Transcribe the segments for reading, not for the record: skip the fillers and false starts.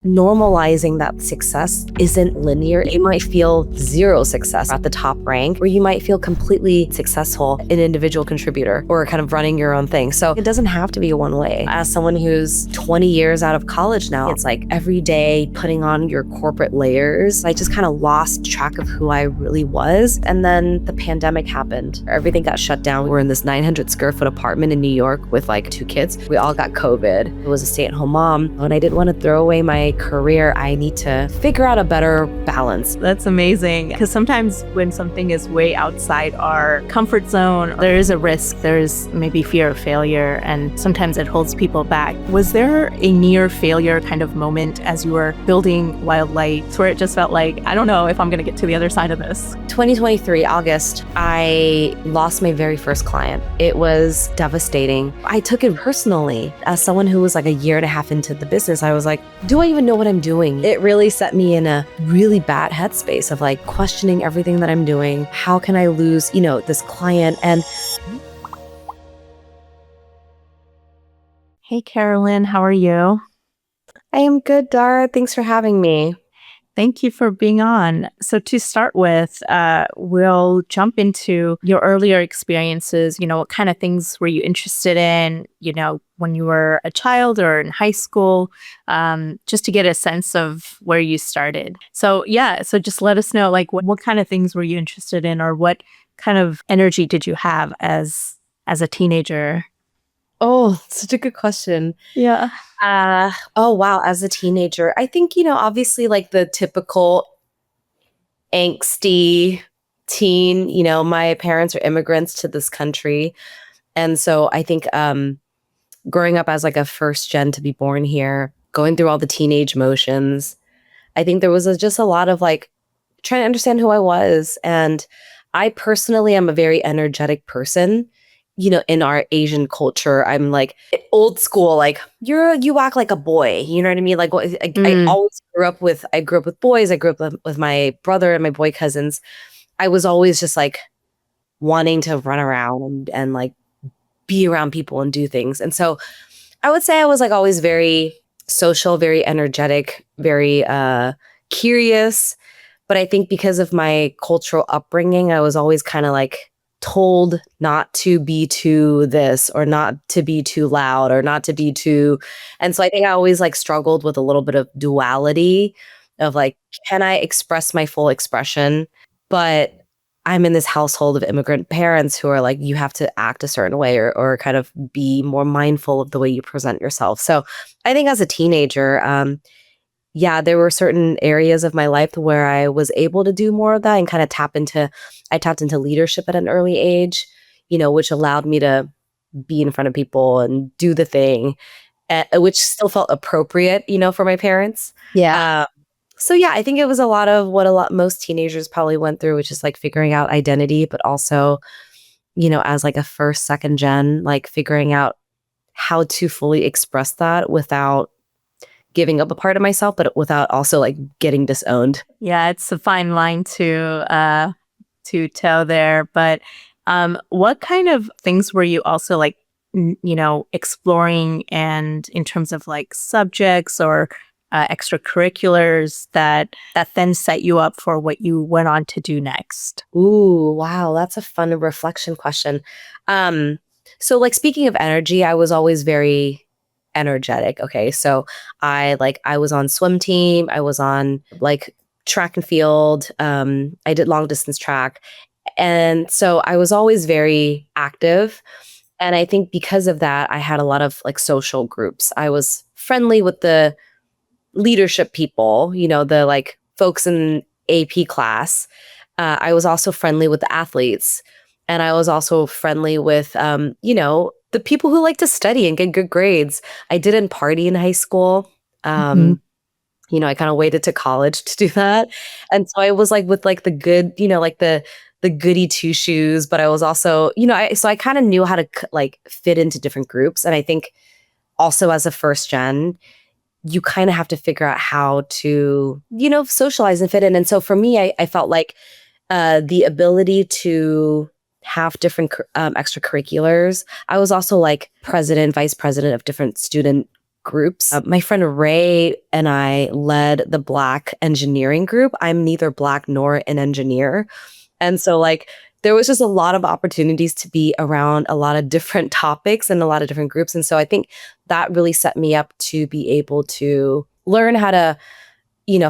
normalizing that success isn't linear. You might feel zero success at the top rank, or you might feel completely successful, an individual contributor, or kind of running your own thing. So it doesn't have to be one way. As someone who's 20 years out of college now, it's like every day putting on your corporate layers. I just kind of lost track of who I really was. And then the pandemic happened. Everything got shut down. We're in this 900 square foot apartment in New York with like 2 kids. We all got COVID. I was a stay-at-home mom, and I didn't want to throw away my career. I need to figure out a better balance. That's amazing. Because sometimes when something is way outside our comfort zone, there is a risk. There's maybe fear of failure, and sometimes it holds people back. Was there a near failure kind of moment as you were building WildLight where it just felt like, I don't know if I'm going to get to the other side of this? 2023, August, I lost my very first client. It was devastating. I took it personally. As someone who was like a year and a half into the business, I was like, do I even know what I'm doing? It really set me in a really bad headspace of like questioning everything that I'm doing. How can I lose, this client? And Hey, Carolyn, how are you? I am good, Dara. Thanks for having me. Thank you for being on. So to start with, we'll jump into your earlier experiences. What kind of things were you interested in, when you were a child or in high school, just to get a sense of where you started. So just let us know, like, what kind of things were you interested in, or what kind of energy did you have as a teenager? Oh, such a good question. Yeah. Oh, wow. As a teenager, I think, obviously like the typical angsty teen, my parents are immigrants to this country. And so I think growing up as like a first gen to be born here, going through all the teenage motions, I think there was just a lot of like trying to understand who I was. And I personally am a very energetic person. In our Asian culture, I'm like old school, like you act like a boy. You know what I mean? Like I always grew up with boys. I grew up with my brother and my boy cousins. I was always just like wanting to run around and like be around people and do things. And so I would say I was like always very social, very energetic, very curious. But I think because of my cultural upbringing, I was always kind of like told not to be too this, or not to be too loud, or not to be too. And so I think I always like struggled with a little bit of duality of like, can I express my full expression? But I'm in this household of immigrant parents who are like, you have to act a certain way, or kind of be more mindful of the way you present yourself. So I think as a teenager, there were certain areas of my life where I was able to do more of that and kind of I tapped into leadership at an early age, which allowed me to be in front of people and do the thing, which still felt appropriate, for my parents. Yeah. I think it was a lot of what most teenagers probably went through, which is like figuring out identity, but also, as like a first, second gen, like figuring out how to fully express that without giving up a part of myself, but without also like getting disowned. Yeah, it's a fine line to toe there. But what kind of things were you also like, exploring, and in terms of like subjects or extracurriculars that then set you up for what you went on to do next? Ooh, wow, that's a fun reflection question. So like speaking of energy, I was always very energetic. Okay. So I was on swim team. I was on like track and field. I did long distance track. And so I was always very active. And I think because of that, I had a lot of like social groups. I was friendly with the leadership people, the like folks in AP class. I was also friendly with the athletes. And I was also friendly with, the people who like to study and get good grades. I didn't party in high school. I kind of waited to college to do that. And so I was like with like the good, like the goody two shoes, but I was also, so I kind of knew how to like fit into different groups. And I think also as a first gen, you kind of have to figure out how to, socialize and fit in. And so for me, I felt like the ability to have different extracurriculars. I was also like president, vice president of different student groups. My friend Ray and I led the Black engineering group. I'm neither Black nor an engineer. And so like there was just a lot of opportunities to be around a lot of different topics and a lot of different groups. And so I think that really set me up to be able to learn how to,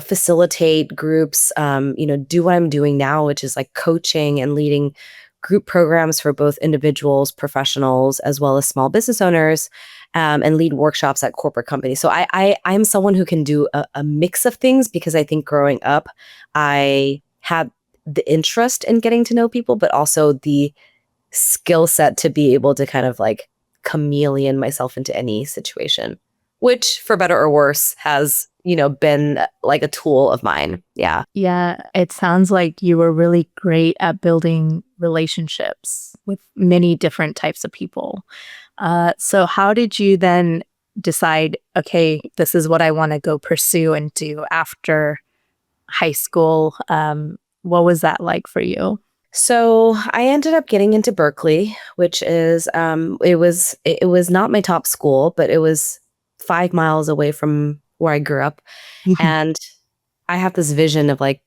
facilitate groups, do what I'm doing now, which is like coaching and leading group programs for both individuals, professionals, as well as small business owners, and lead workshops at corporate companies. So I'm someone who can do a mix of things because I think growing up, I had the interest in getting to know people, but also the skill set to be able to kind of like chameleon myself into any situation, which for better or worse has, been like a tool of mine. Yeah. Yeah, it sounds like you were really great at building relationships with many different types of people. So how did you then decide, okay, this is what I want to go pursue and do after high school? What was that like for you? So I ended up getting into Berkeley, which is it was not my top school, but it was 5 miles away from where I grew up. Mhm. And I have this vision of like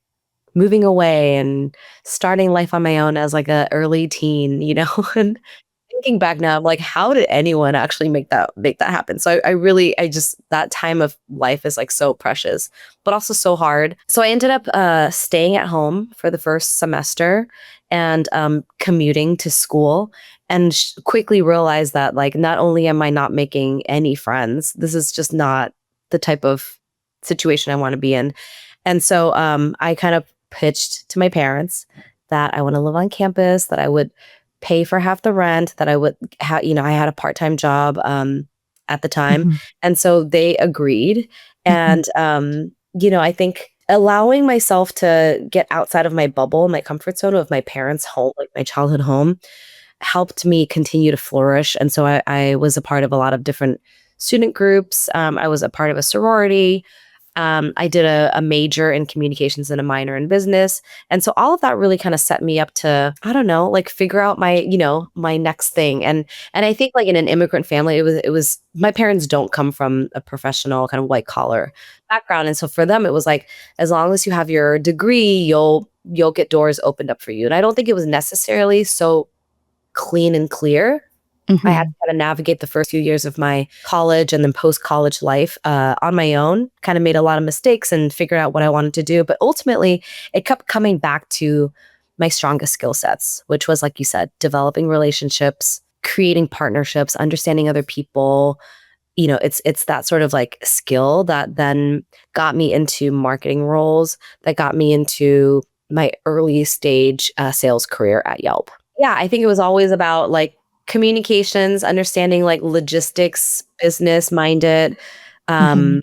moving away and starting life on my own as like a early teen, and thinking back now, I'm like, how did anyone actually make that happen? So I just that time of life is like so precious, but also so hard. So I ended up staying at home for the first semester and commuting to school, and quickly realized that like not only am I not making any friends, this is just not the type of situation I want to be in. And so I kind of pitched to my parents that I want to live on campus, that I would pay for half the rent, that I would I had a part-time job at the time. Mhm. And so they agreed. Mhm. And I think allowing myself to get outside of my bubble, my comfort zone of my parents' home, like my childhood home, helped me continue to flourish. And so I was a part of a lot of different student groups. I was a part of a sorority. I did a major in communications and a minor in business. And so all of that really kind of set me up to, I don't know, like figure out my next thing. And I think like in an immigrant family, it was my parents don't come from a professional kind of white collar background. And so for them, it was like, as long as you have your degree, you'll get doors opened up for you. And I don't think it was necessarily so clean and clear. I had to Mhm. kind of navigate the first few years of my college and then post-college life on my own, kind of made a lot of mistakes and figured out what I wanted to do. But ultimately, it kept coming back to my strongest skill sets, which was, like you said, developing relationships, creating partnerships, understanding other people. It's that sort of like skill that then got me into marketing roles, that got me into my early stage sales career at Yelp. Yeah, I think it was always about like communications, understanding like logistics, business minded, Mhm. um,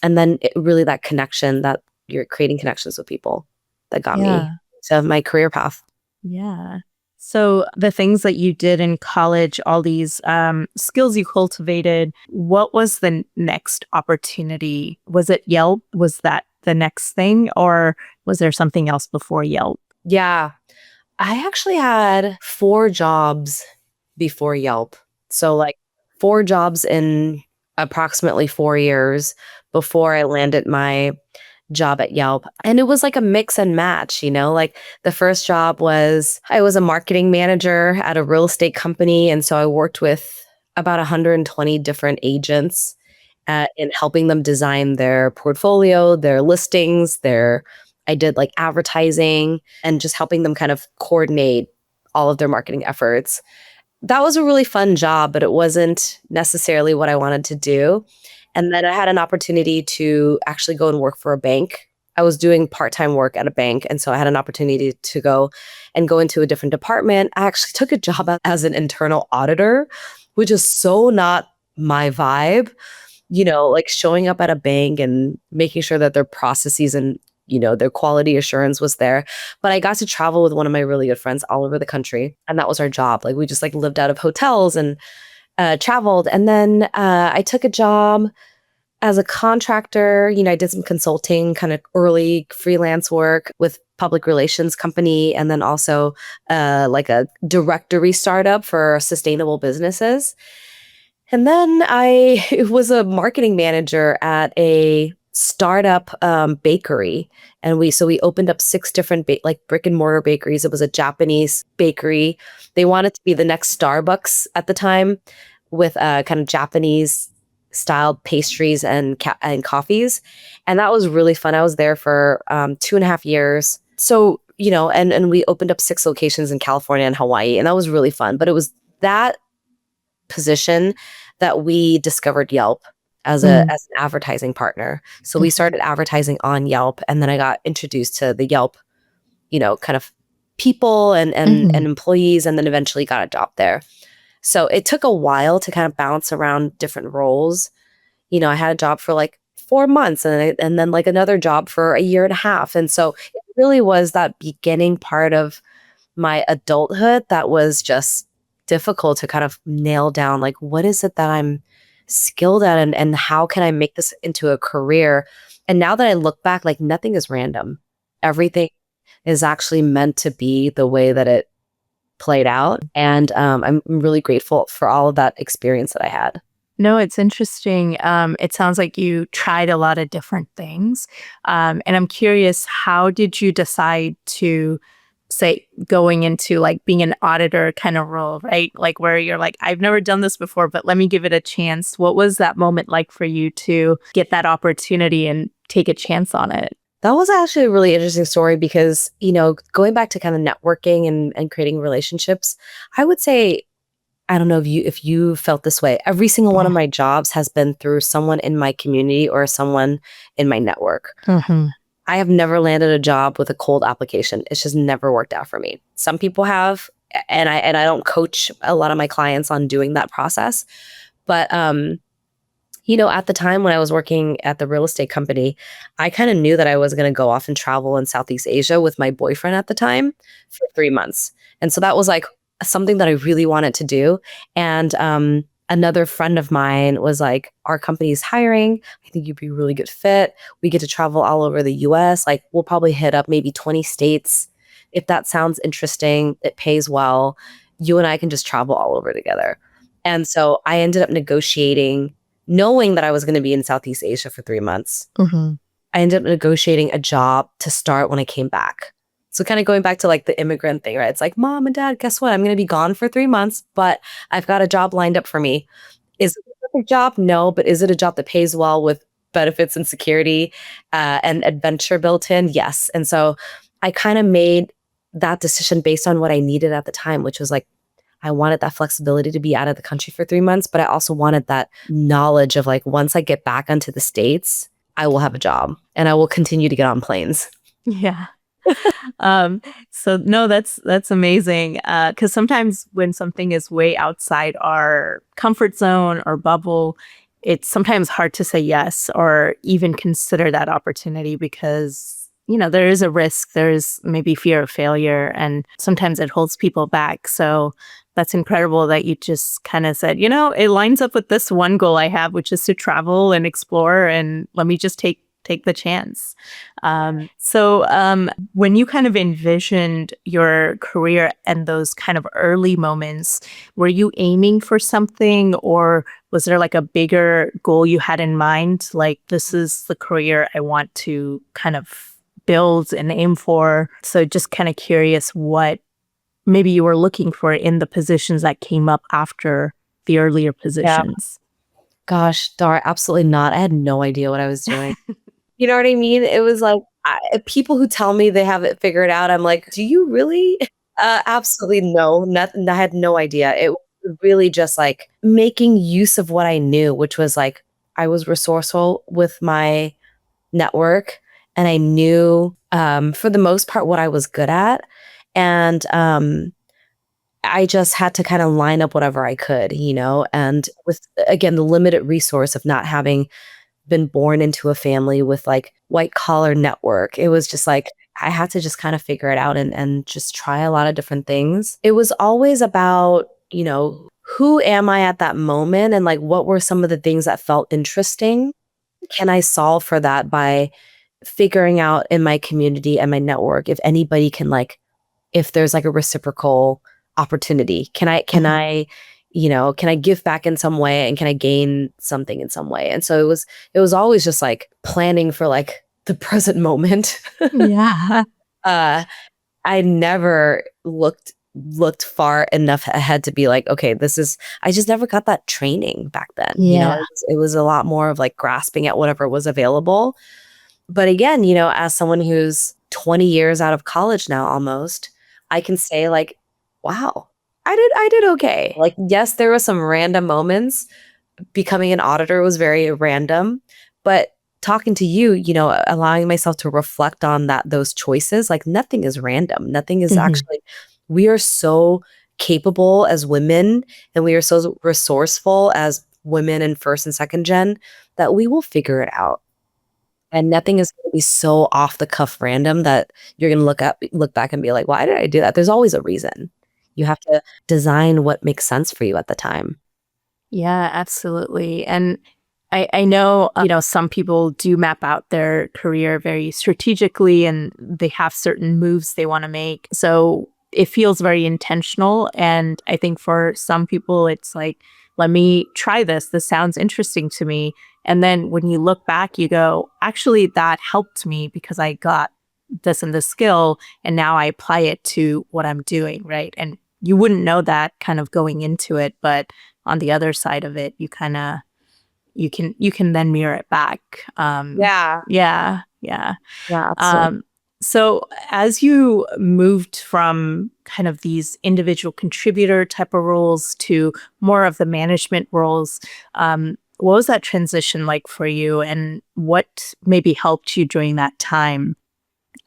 and then really that connection that you're creating connections with people that got me Yeah. to my career path. Yeah. So the things that you did in college, all these skills you cultivated, what was the next opportunity? Was it Yelp? Was that the next thing? Or was there something else before Yelp? Yeah, I actually had 4 jobs before Yelp. So like 4 jobs in approximately 4 years before I landed my job at Yelp. And it was like a mix and match, like the first job was I was a marketing manager at a real estate company. And so I worked with about 120 different agents in helping them design their portfolio, their listings, I did like advertising and just helping them kind of coordinate all of their marketing efforts. That was a really fun job, but it wasn't necessarily what I wanted to do. And then I had an opportunity to actually go and work for a bank. I was doing part-time work at a bank, and so I had an opportunity to go into a different department. I actually took a job as an internal auditor, which is so not my vibe, like showing up at a bank and making sure that their processes and their quality assurance was there. But I got to travel with one of my really good friends all over the country, and that was our job. Like we just like lived out of hotels and traveled. And then I took a job as a contractor. I did some consulting, kind of early freelance work with public relations company, and then also like a directory startup for sustainable businesses. And then I was a marketing manager at a startup bakery, and we opened up 6 different like brick and mortar bakeries. It was a Japanese bakery. They wanted to be the next Starbucks at the time, with kind of Japanese styled pastries and and coffees, and that was really fun. I was there for 2.5 years. So and we opened up 6 locations in California and Hawaii, and that was really fun. But it was that position that we discovered Yelp as a Mm. as an advertising partner. So we started advertising on Yelp, and then I got introduced to the Yelp, kind of people and Mhm. employees, and then eventually got a job there. So it took a while to kind of bounce around different roles. I had a job for like 4 months, and then like another job for a year and a half. And so it really was that beginning part of my adulthood that was just difficult to kind of nail down, like, what is it that I'm skilled at, and how can I make this into a career? And now that I look back, like, nothing is random. Everything is actually meant to be the way that it played out. And I'm really grateful for all of that experience that I had. No, it's interesting. It sounds like you tried a lot of different things. And I'm curious, how did you decide to, say, going into like being an auditor kind of role, right? Like where you're like, I've never done this before, but let me give it a chance. What was that moment like for you to get that opportunity and take a chance on it? That was actually a really interesting story because, going back to kind of networking and creating relationships, I would say, I don't know if you felt this way. Every single one of my jobs has been through someone in my community or someone in my network. Mm-hmm. I have never landed a job with a cold application. It's just never worked out for me. Some people have, and I don't coach a lot of my clients on doing that process. But at the time when I was working at the real estate company, I kind of knew that I was going to go off and travel in Southeast Asia with my boyfriend at the time for 3 months. And so that was like something that I really wanted to do. And another friend of mine was like, our company's hiring. I think you'd be a really good fit. We get to travel all over the US. Like, we'll probably hit up maybe 20 states. If that sounds interesting, it pays well. You and I can just travel all over together. And so I ended up negotiating, knowing that I was going to be in Southeast Asia for 3 months. Mm-hmm. I ended up negotiating a job to start when I came back. So kind of going back to like the immigrant thing, right? It's like, Mom and Dad, guess what? I'm going to be gone for 3 months, but I've got a job lined up for me. Is it a perfect job? No, but is it a job that pays well with benefits and security and adventure built in? Yes. And so I kind of made that decision based on what I needed at the time, which was like, I wanted that flexibility to be out of the country for 3 months, but I also wanted that knowledge of like, once I get back onto the States, I will have a job and I will continue to get on planes. Yeah. So no, that's amazing. Because sometimes when something is way outside our comfort zone or bubble, it's sometimes hard to say yes or even consider that opportunity because, there is a risk, there's maybe fear of failure, and sometimes it holds people back. So that's incredible that you just kind of said, it lines up with this one goal I have, which is to travel and explore, and let me just take the chance. So when you kind of envisioned your career and those kind of early moments, were you aiming for something, or was there like a bigger goal you had in mind? Like, this is the career I want to kind of build and aim for. So just kind of curious what maybe you were looking for in the positions that came up after the earlier Yeah. positions. Gosh, Dar, absolutely not. I had no idea what I was doing. You know what I mean? It was like, people who tell me they have it figured out, I'm like, do you really? Absolutely no. Nothing. I had no idea. It was really just like making use of what I knew, which was like, I was resourceful with my network, and I knew for the most part what I was good at. And I just had to kind of line up whatever I could, and with, again, the limited resource of not having been born into a family with like white collar network. It was just like, I had to just kind of figure it out and just try a lot of different things. It was always about, who am I at that moment? And like, what were some of the things that felt interesting? Can I solve for that by figuring out in my community and my network if anybody can, like, if there's like a reciprocal opportunity? Can I can I give back in some way, and can I gain something in some way? And so it was always just like planning for like the present moment. Yeah. uh I never looked far enough ahead to be like, okay, I just never got that training back then. Yeah. It was a lot more of like grasping at whatever was available. But again, as someone who's 20 years out of college now almost, I can say like, wow, I did okay. Like, yes, there were some random moments. Becoming an auditor was very random, but talking to you, allowing myself to reflect on those choices, like nothing is random. Nothing is Mhm. actually, we are so capable as women, and we are so resourceful as women in first and second gen that we will figure it out. And nothing is going to be so off the cuff random that you're going to look back and be like, why did I do that? There's always a reason. You have to design what makes sense for you at the time. Yeah, absolutely. And I know, some people do map out their career very strategically and they have certain moves they want to make. So it feels very intentional. And I think for some people, it's like, let me try this. This sounds interesting to me. And then when you look back, you go, actually, that helped me because I got this and this skill. And now I apply it to what I'm doing. Right. And you wouldn't know that kind of going into it. But on the other side of it, you can then mirror it back. Yeah. Yeah, yeah. Yeah, absolutely. Um, so as you moved from kind of these individual contributor type of roles to more of the management roles, what was that transition like for you, and what maybe helped you during that time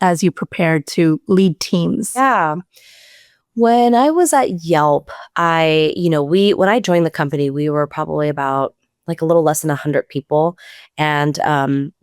as you prepared to lead teams? Yeah. When I was at Yelp, when I joined the company, we were probably about like a little less than 100 people, and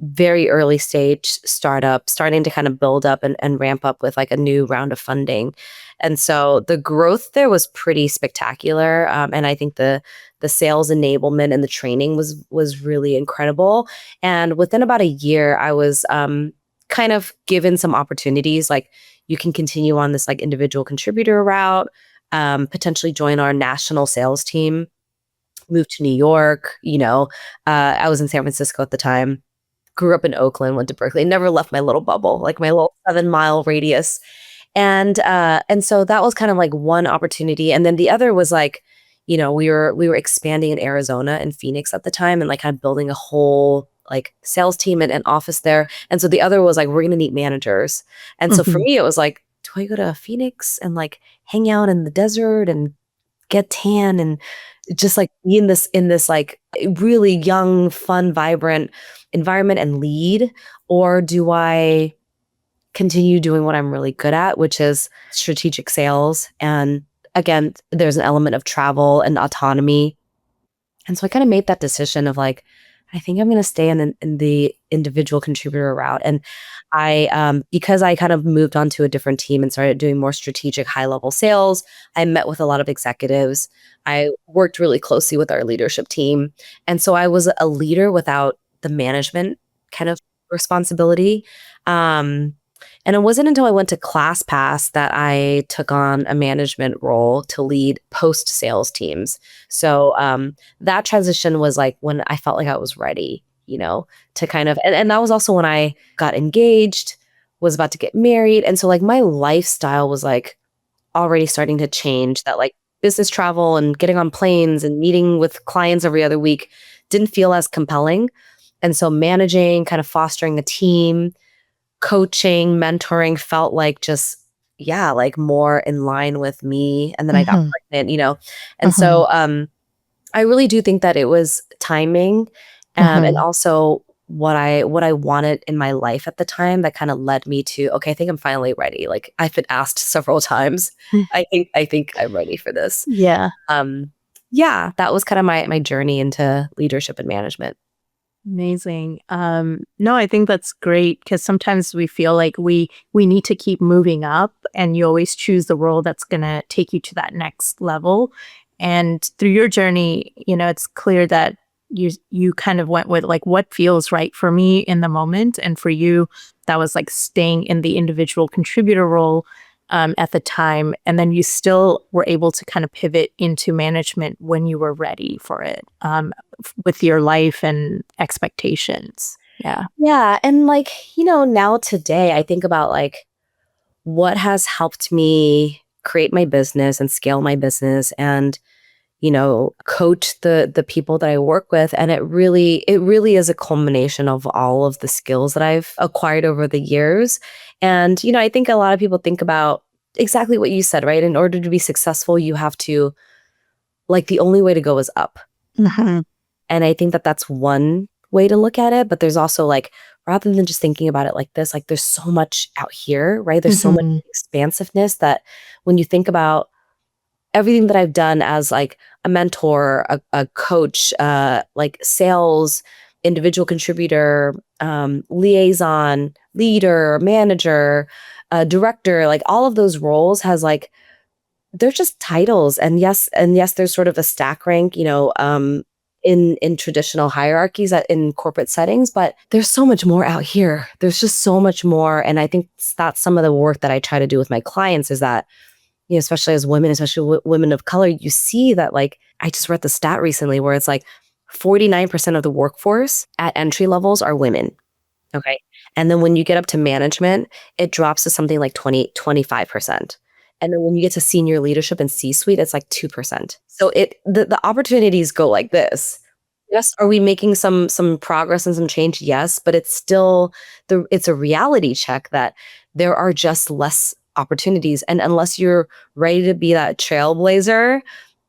very early stage startup, starting to kind of build up and ramp up with like a new round of funding. And so the growth there was pretty spectacular. And I think the sales enablement and the training was really incredible. And within about a year, I was kind of given some opportunities, like you can continue on this like individual contributor route, potentially join our national sales team, move to New York. I was in San Francisco at the time, grew up in Oakland, went to Berkeley, never left my little bubble, like my little 7 mile radius. And so that was kind of like one opportunity. And then the other was like, we were expanding in Arizona and Phoenix at the time, and like kind of building a whole like sales team and office there. And so the other was like, we're gonna need managers. And so for Mhm. me, it was like, do I go to Phoenix and like hang out in the desert and get tan and just like be in this like really young, fun, vibrant environment and lead? Or do I continue doing what I'm really good at, which is strategic sales? And again, there's an element of travel and autonomy. And so I kind of made that decision of like, I think I'm going to stay in the individual contributor route. And because I kind of moved on to a different team and started doing more strategic high level sales, I met with a lot of executives. I worked really closely with our leadership team. And so I was a leader without the management kind of responsibility. Um, and it wasn't until I went to ClassPass that I took on a management role to lead post sales teams. So that transition was like when I felt like I was ready, to kind of, and that was also when I got engaged, was about to get married. And so like my lifestyle was like already starting to change, that like business travel and getting on planes and meeting with clients every other week didn't feel as compelling. And so managing, kind of fostering a team, coaching, mentoring felt like just, yeah, like more in line with me. And then I got Mhm. pregnant, and Mhm. so I really do think that it was timing, and Mhm. also what I wanted in my life at the time that kind of led me to, okay, I think I'm finally ready. Like I've been asked several times. I think I'm ready for this. Yeah. Um, yeah, that was kind of my journey into leadership and management. Amazing. No, I think that's great because sometimes we feel like we need to keep moving up, and you always choose the role that's going to take you to that next level. And through your journey, it's clear that you kind of went with like what feels right for me in the moment, and for you, that was like staying in the individual contributor role. at the time, and then you still were able to kind of pivot into management when you were ready for it, with your life and expectations. Yeah. Yeah. And like, now today I think about like what has helped me create my business and scale my business and, coach the people that I work with. And it really is a culmination of all of the skills that I've acquired over the years. And, I think a lot of people think about exactly what you said, right? In order to be successful, you have to, like, the only way to go is up. Mm-hmm. And I think that that's one way to look at it. But there's also like, rather than just thinking about it like this, like there's so much out here, right? There's so much Mm-hmm. expansiveness that when you think about everything that I've done as like a mentor, a coach, like sales, individual contributor, liaison, leader, manager, director, like all of those roles has like they're just titles. And yes, there's sort of a stack rank, in traditional hierarchies in corporate settings, but there's so much more out here. There's just so much more. And I think that's some of the work that I try to do with my clients is that, especially as women, especially women of color, you see that like, I just read the stat recently where it's like 49% of the workforce at entry levels are women. Okay. And then when you get up to management, it drops to something like 25%. And then when you get to senior leadership and C-suite, it's like 2%. So the opportunities go like this. Yes, are we making some progress and some change? Yes, but it's still it's a reality check that there are just less opportunities. And unless you're ready to be that trailblazer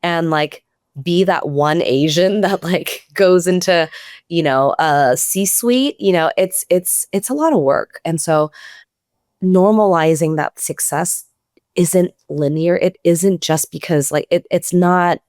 and like be that one Asian that like goes into, a C-suite, it's a lot of work. And so normalizing that success isn't linear. It isn't just because like it's not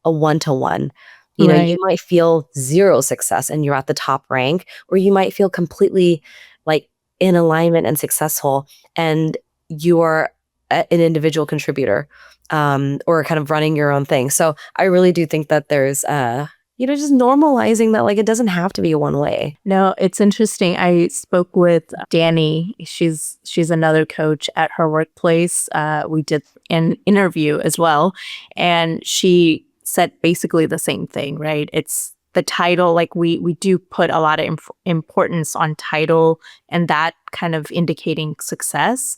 a one-to-one. You Right. might feel zero success and you're at the top rank, or you might feel completely like in alignment and successful and you're an individual contributor, or kind of running your own thing. So I really do think that there's just normalizing that like it doesn't have to be a one way. No, it's interesting. I spoke with Danny. She's another coach at her workplace. We did an interview as well, and she said basically the same thing. Right? It's the title. Like we do put a lot of importance on title, and that kind of indicating success.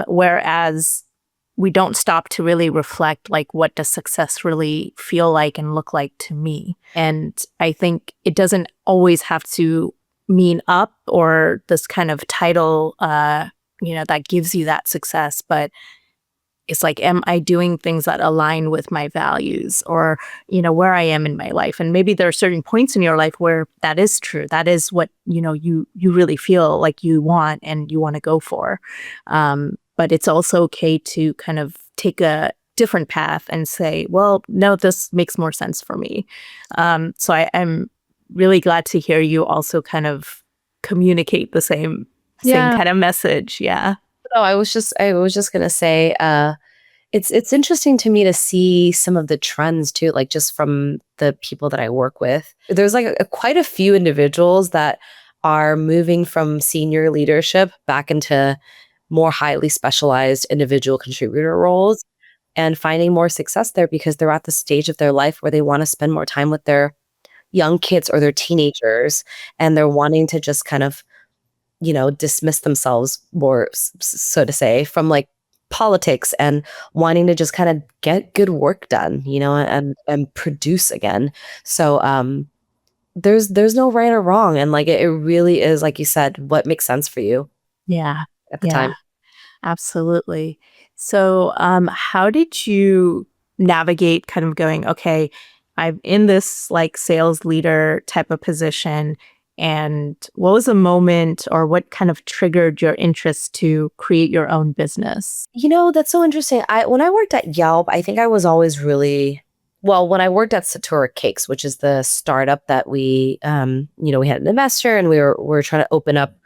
Whereas we don't stop to really reflect like what does success really feel like and look like to me. And I think it doesn't always have to mean up or this kind of title that gives you that success, but it's like, am I doing things that align with my values or where I am in my life? And maybe there are certain points in your life where that is true. That is what you really feel like you want and you want to go for. But it's also okay to kind of take a different path and say, well, no, this makes more sense for me. So I'm really glad to hear you also kind of communicate the same kind of message. Yeah. No, I was just gonna say, it's interesting to me to see some of the trends too, like just from the people that I work with. There's like quite a few individuals that are moving from senior leadership back into more highly specialized individual contributor roles and finding more success there because they're at the stage of their life where they want to spend more time with their young kids or their teenagers and they're wanting to just kind of dismiss themselves more, so to say, from like politics and wanting to just kind of get good work done, and produce again. So there's no right or wrong, and like it really is, like you said, what makes sense for you Yeah. at the Yeah. time. Absolutely. So, how did you navigate kind of going, okay, I'm in this like sales leader type of position. And what was a moment or what kind of triggered your interest to create your own business? That's so interesting. When I worked at Yelp, I think I was always really well, when I worked at Satura Cakes, which is the startup that we had an investor and we were trying to open up.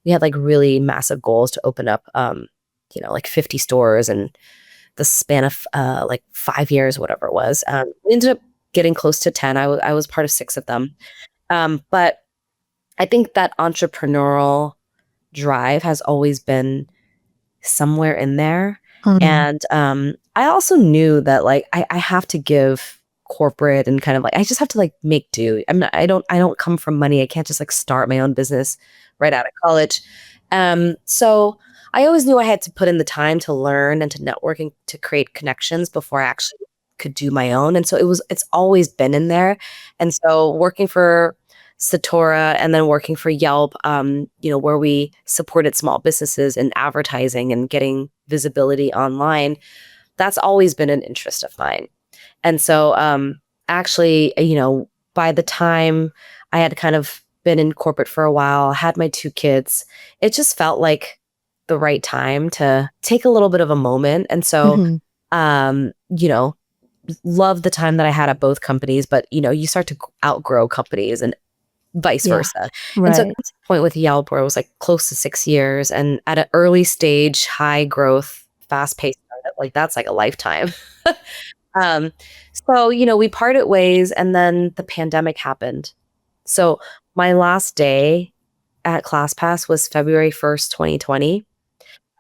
We had like really massive goals to open up, like 50 stores and the span of like 5 years, whatever it was. We ended up getting close to 10. I was part of 6 of them. But I think that entrepreneurial drive has always been somewhere in there. Mm. And I also knew that like I have to give corporate and kind of like I just have to like make do. I don't come from money. I can't just like start my own business right out of college. So I always knew I had to put in the time to learn and to network and to create connections before I actually could do my own. And so it's always been in there. And so working for Satora and then working for Yelp, where we supported small businesses in advertising and getting visibility online, that's always been an interest of mine. And so actually, by the time I had kind of been in corporate for a while, had my 2 kids, it just felt like the right time to take a little bit of a moment. And so, Mhm. um, you know, love the time that I had at both companies, but you start to outgrow companies and vice Yeah. versa. And so it Right. got to the point with Yelp where it was like close to 6 years and at an early stage, high growth, fast paced startup, like that's like a lifetime. um, so, we parted ways and then the pandemic happened. So my last day at ClassPass was February 1st, 2020.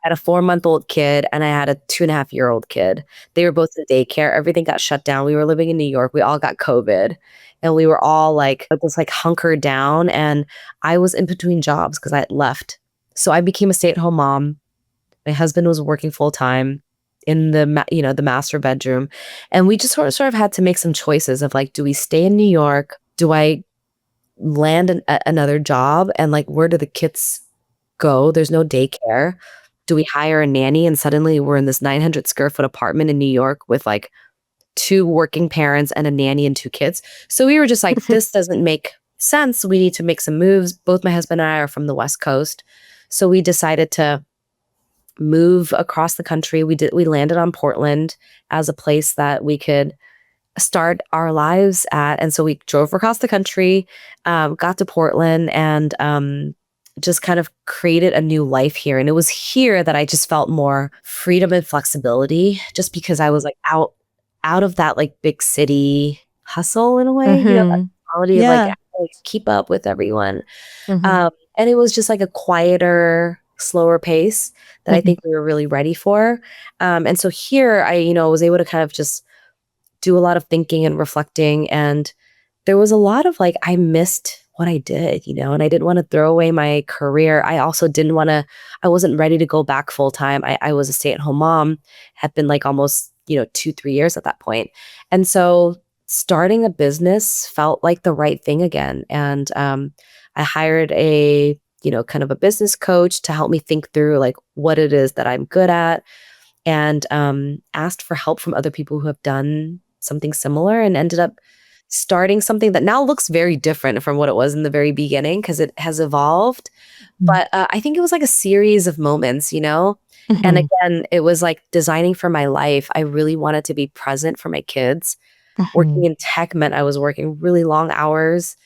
I had a 4-month-old kid and I had a 2.5-year-old kid. They were both in daycare. Everything got shut down. We were living in New York. We all got COVID and we were all like, just like hunkered down. And I was in between jobs because I had left. So I became a stay-at-home mom. My husband was working full time in the master bedroom. And we just sort of had to make some choices of like, do we stay in New York? Do I land another job? And like, where do the kids go? There's no daycare. Do we hire a nanny? And suddenly we're in this 900 square foot apartment in New York with like 2 working parents and a nanny and 2 kids. So we were just like, this doesn't make sense. We need to make some moves. Both my husband and I are from the West Coast. So we decided to move across the country. We landed on Portland as a place that we could start our lives at. And so we drove across the country, got to Portland, and just kind of created a new life here. And it was here that I just felt more freedom and flexibility, just because I was like out of that like big city hustle in a way, that Mhm. quality of like I Yeah. have to, like, keep up with everyone. Mhm. And it was just like a quieter, slower pace that I Mhm. think we were really ready for. And so here I, was able to kind of just do a lot of thinking and reflecting. And there was a lot of like, I missed what I did, and I didn't want to throw away my career. I also didn't want to, I wasn't ready to go back full time. I was a stay at home mom, had been like almost, 2, 3 years at that point. And so starting a business felt like the right thing again. And I hired kind of a business coach to help me think through like what it is that I'm good at, and asked for help from other people who have done something similar, and ended up starting something that now looks very different from what it was in the very beginning because it has evolved. Mhm. But I think it was like a series of moments, And Mhm. again, it was like designing for my life. I really wanted to be present for my kids. Working Mhm. in tech meant I was working really long hours,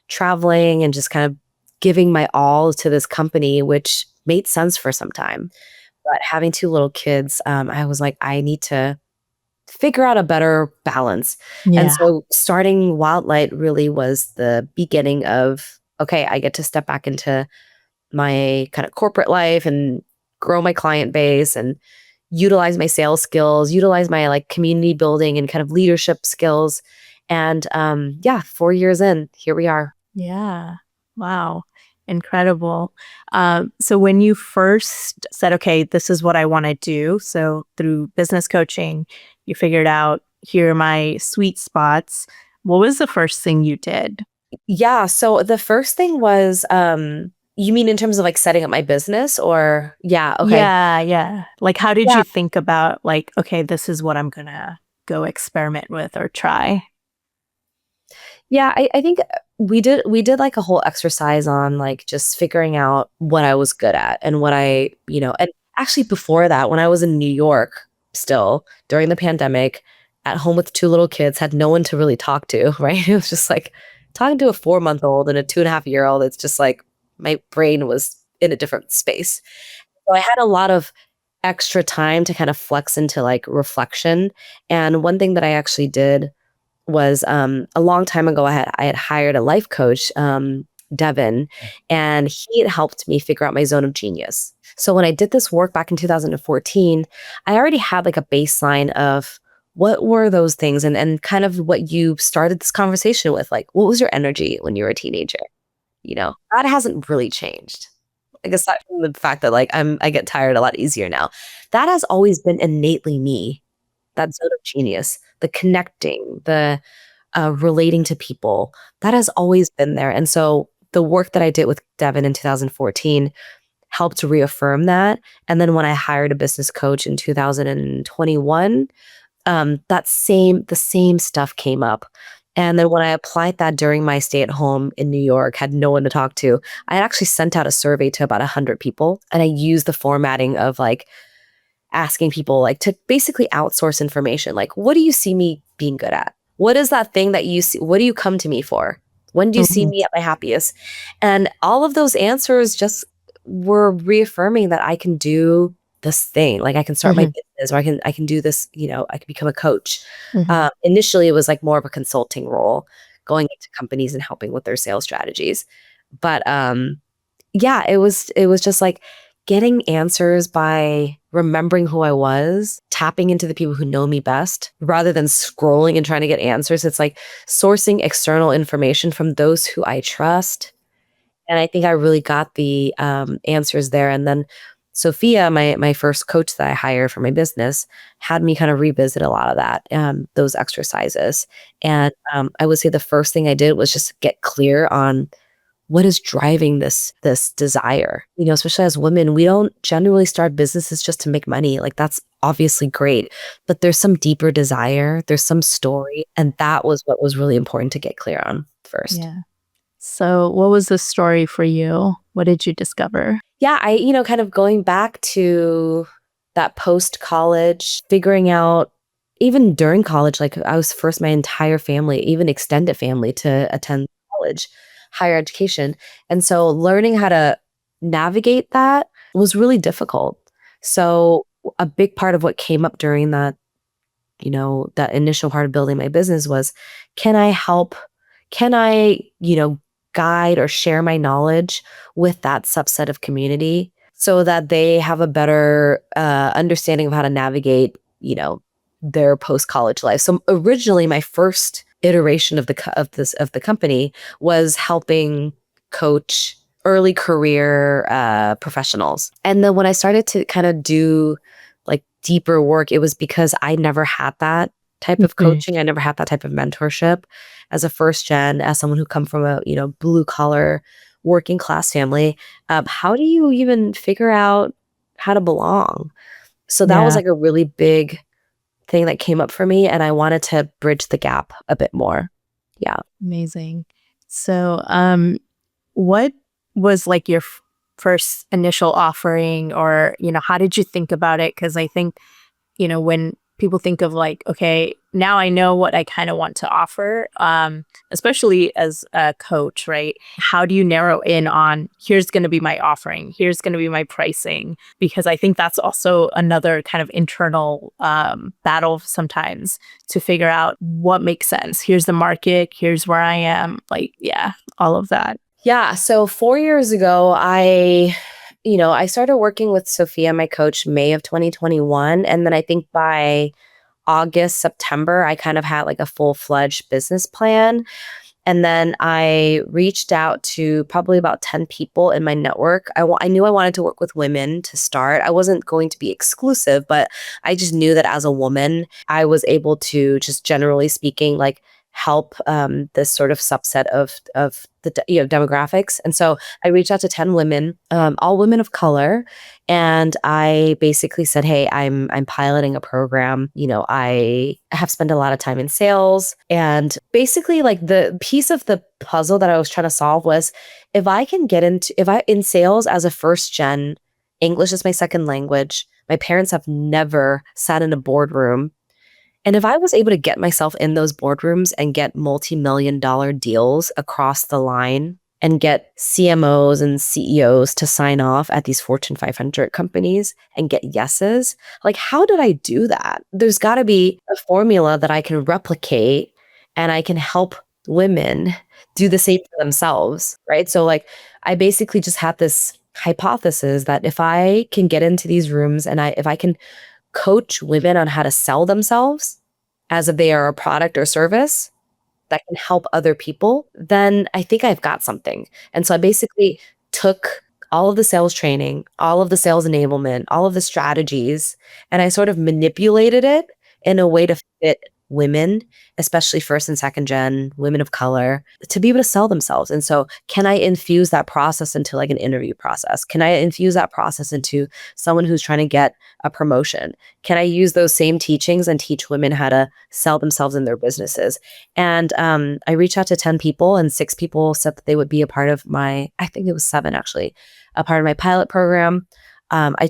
traveling, and just kind of giving my all to this company, which made sense for some time. But having 2 little kids, I was like, I need to figure out a better balance. And Yeah. so starting WildLight really was the beginning of, okay, I get to step back into my kind of corporate life and grow my client base and utilize my sales skills, utilize my like community building and kind of leadership skills. And yeah, 4 years in, here we are. Yeah. Wow. Incredible. So when you first said, okay, this is what I want to do. So through business coaching, you figured out here are my sweet spots. What was the first thing you did? Yeah. So the first thing was, you mean in terms of like setting up my business or, yeah. Okay. Yeah, yeah. Like, how did Yeah. you think about like, okay, this is what I'm gonna go experiment with or try? Yeah, I think we did like a whole exercise on like just figuring out what I was good at and what and actually before that, when I was in New York still during the pandemic, at home with 2 little kids, had no one to really talk to, right? It was just like talking to a 4-month-old and a 2.5-year-old. It's just like my brain was in a different space. So I had a lot of extra time to kind of flex into like reflection. And one thing that I actually did was a long time ago, I had hired a life coach, Devin, and he had helped me figure out my zone of genius. So when I did this work back in 2014, I already had like a baseline of what were those things, and kind of what you started this conversation with, like, what was your energy when you were a teenager? That hasn't really changed. Like, aside from the fact that like I get tired a lot easier now, that has always been innately me. That zone of genius, the connecting, the relating to people, that has always been there. And so the work that I did with Devin in 2014 helped reaffirm that. And then when I hired a business coach in 2021, the same stuff came up. And then when I applied that during my stay at home in New York, had no one to talk to, I had actually sent out a survey to about 100 people. And I used the formatting of like asking people like to basically outsource information. Like, what do you see me being good at? What is that thing that you see? What do you come to me for? When do you see Mhm. me at my happiest? And all of those answers just were reaffirming that I can do this thing. Like, I can start my Mhm. business, or I can do this, I can become a coach. Mhm. Initially, it was like more of a consulting role, going into companies and helping with their sales strategies. But yeah, it was just like getting answers by remembering who I was, tapping into the people who know me best, rather than scrolling and trying to get answers. It's like sourcing external information from those who I trust. And I think I really got the answers there. And then Sophia, my first coach that I hired for my business, had me kind of revisit a lot of that, those exercises. And I would say the first thing I did was just get clear on what is driving this desire. Especially as women, we don't generally start businesses just to make money. Like, that's obviously great, but there's some deeper desire, there's some story, and that was what was really important to get clear on first. Yeah. So, what was the story for you? What did you discover? Yeah, kind of going back to that post college, figuring out, even during college, like, I was first my entire family, even extended family, to attend college, higher education. And so learning how to navigate that was really difficult. So a big part of what came up during that initial part of building my business was, can I help? Can I, guide or share my knowledge with that subset of community so that they have a better understanding of how to navigate, their post college life? So originally, my first iteration of the company was helping coach early career professionals. And then when I started to kind of do like deeper work, it was because I never had that type of Mhm. coaching. I never had that type of mentorship as a first gen, as someone who come from a, blue collar working class family. How do you even figure out how to belong? So that was Yeah, like a really big thing that came up for me, and I wanted to bridge the gap a bit more. Yeah. amazing. So, what was like your first initial offering, or, how did you think about it? Because I think, when people think of like, okay, now I know what I kind of want to offer, especially as a coach, right? How do you narrow in on, here's going to be my offering, here's going to be my pricing? Because I think that's also another kind of internal battle sometimes, to figure out what makes sense. Here's the market, here's where I am. Like, yeah, all of that. Yeah. So 4 years ago, I started working with Sophia, my coach, May of 2021. And then I think by August, September, I kind of had like a full-fledged business plan. And then I reached out to probably about 10 people in my network. I knew I wanted to work with women to start. I wasn't going to be exclusive, but I just knew that as a woman, I was able to, just generally speaking, like, help this sort of subset of the demographics. And so I reached out to 10 women, all women of color, and I basically said, "Hey, I'm piloting a program. I have spent a lot of time in sales, and basically, like, the piece of the puzzle that I was trying to solve was, if I in sales as a first gen, English is my second language. My parents have never sat in a boardroom, and if I was able to get myself in those boardrooms and get multi-million-dollar deals across the line and get CMOs and CEOs to sign off at these Fortune 500 companies and get yeses, like, how did I do that? There's got to be a formula that I can replicate, and I can help women do the same for themselves, right? So, like, I basically just had this hypothesis that if I can get into these rooms and if I can coach women on how to sell themselves as if they are a product or service that can help other people, then I think I've got something. And so I basically took all of the sales training, all of the sales enablement, all of the strategies, and I sort of manipulated it in a way to fit women, especially first and second gen, women of color, to be able to sell themselves. And so can I infuse that process into like an interview process? Can I infuse that process into someone who's trying to get a promotion? Can I use those same teachings and teach women how to sell themselves in their businesses? And I reached out to 10 people and 6 people said that they would be a part of my, I think it was 7 actually, a part of my pilot program. I